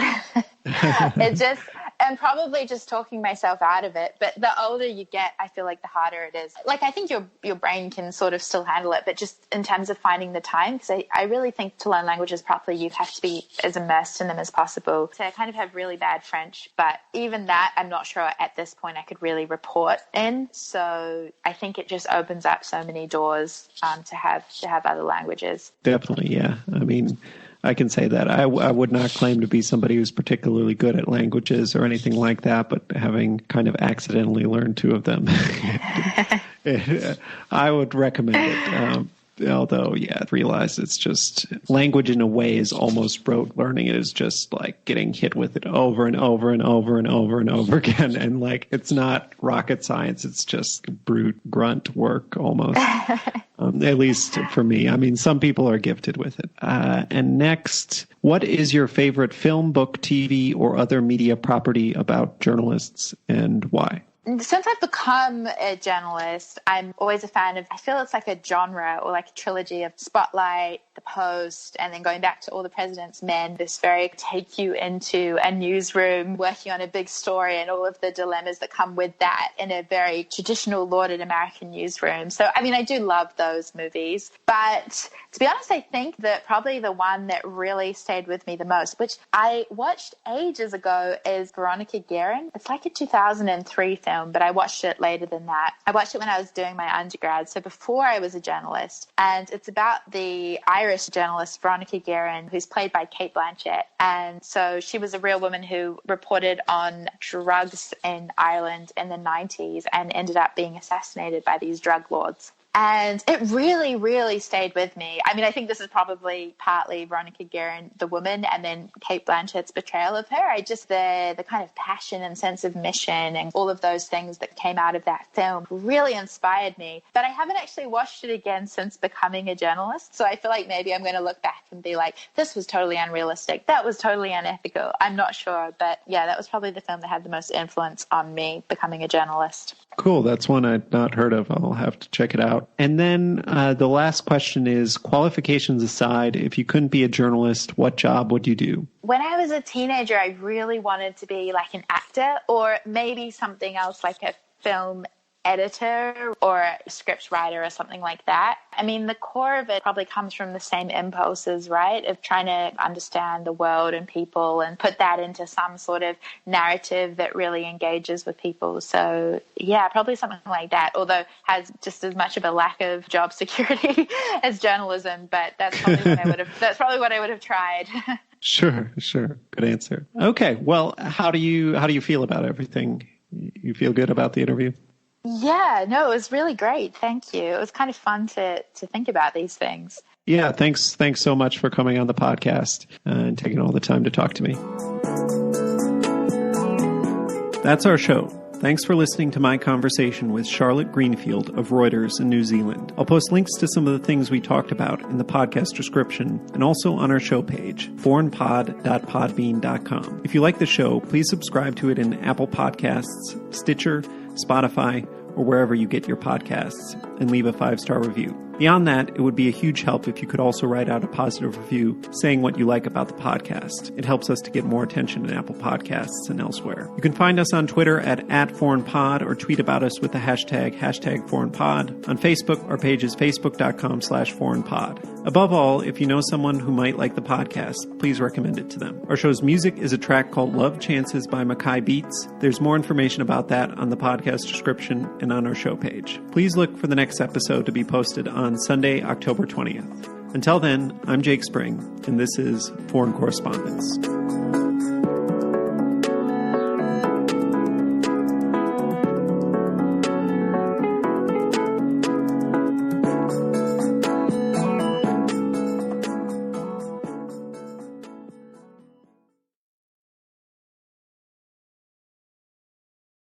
And probably just talking myself out of it. But the older you get, I feel the harder it is. I think your brain can sort of still handle it, but just in terms of finding the time, because I really think to learn languages properly, you have to be as immersed in them as possible. So I kind of have really bad French, but even that, I'm not sure at this point I could really report in. So I think it just opens up so many doors to have other languages. Definitely, yeah. I can say that. I would not claim to be somebody who's particularly good at languages or anything like that, but having kind of accidentally learned 2 of them, I would recommend it. Although, realize it's just language in a way is almost rote. Learning it is just like getting hit with it over and over and over and over and over again. And like, it's not rocket science. It's just brute grunt work almost. At least for me. I mean, some people are gifted with it. And next, what is your favorite film, book, TV, or other media property about journalists, and why? Since I've become a journalist, I'm always a fan of, I feel it's like a genre or like a trilogy of Spotlight, The Post, and then going back to All the President's Men, this very take you into a newsroom working on a big story and all of the dilemmas that come with that in a very traditional lauded American newsroom. So, I mean, I do love those movies. But to be honest, I think that probably the one that really stayed with me the most, which I watched ages ago, is Veronica Guerin. It's like a 2003 film, but I watched it later than that. I watched it when I was doing my undergrad, so before I was a journalist. And it's about the Irish journalist Veronica Guerin, who's played by Cate Blanchett. And so she was a real woman who reported on drugs in Ireland in the 90s and ended up being assassinated by these drug lords. And it really, really stayed with me. I mean, I think this is probably partly Veronica Guerin, the woman, and then Cate Blanchett's portrayal of her. I just, the kind of passion and sense of mission and all of those things that came out of that film really inspired me. But I haven't actually watched it again since becoming a journalist. So I feel like maybe I'm going to look back and be like, this was totally unrealistic. That was totally unethical. I'm not sure. But yeah, that was probably the film that had the most influence on me becoming a journalist. Cool. That's one I'd not heard of. I'll have to check it out. And then the last question is, qualifications aside, if you couldn't be a journalist, what job would you do? When I was a teenager, I really wanted to be like an actor, or maybe something else like a film editor or a script writer or something like that. I mean, the core of it probably comes from the same impulses, right? Of trying to understand the world and people and put that into some sort of narrative that really engages with people. So yeah, probably something like that, although has just as much of a lack of job security as journalism, but that's probably what I would have tried. Sure. Good answer. Okay. Well, how do you feel about everything? You feel good about the interview? Yeah, no, it was really great. Thank you. It was kind of fun to think about these things. Yeah, thanks so much for coming on the podcast and taking all the time to talk to me. That's our show. Thanks for listening to my conversation with Charlotte Greenfield of Reuters in New Zealand. I'll post links to some of the things we talked about in the podcast description and also on our show page, foreignpod.podbean.com. If you like the show, please subscribe to it in Apple Podcasts, Stitcher, Spotify, or wherever you get your podcasts, and leave a 5-star review. Beyond that, it would be a huge help if you could also write out a positive review saying what you like about the podcast. It helps us to get more attention in Apple Podcasts and elsewhere. You can find us on Twitter at @foreignpod or tweet about us with the hashtag #foreignpod. On Facebook, our page is facebook.com/foreignpod. Above all, if you know someone who might like the podcast, please recommend it to them. Our show's music is a track called Love Chances by Mackay Beats. There's more information about that on the podcast description and on our show page. Please look for the next episode to be posted on Sunday, October 20th. Until then, I'm Jake Spring, and this is Foreign Correspondence.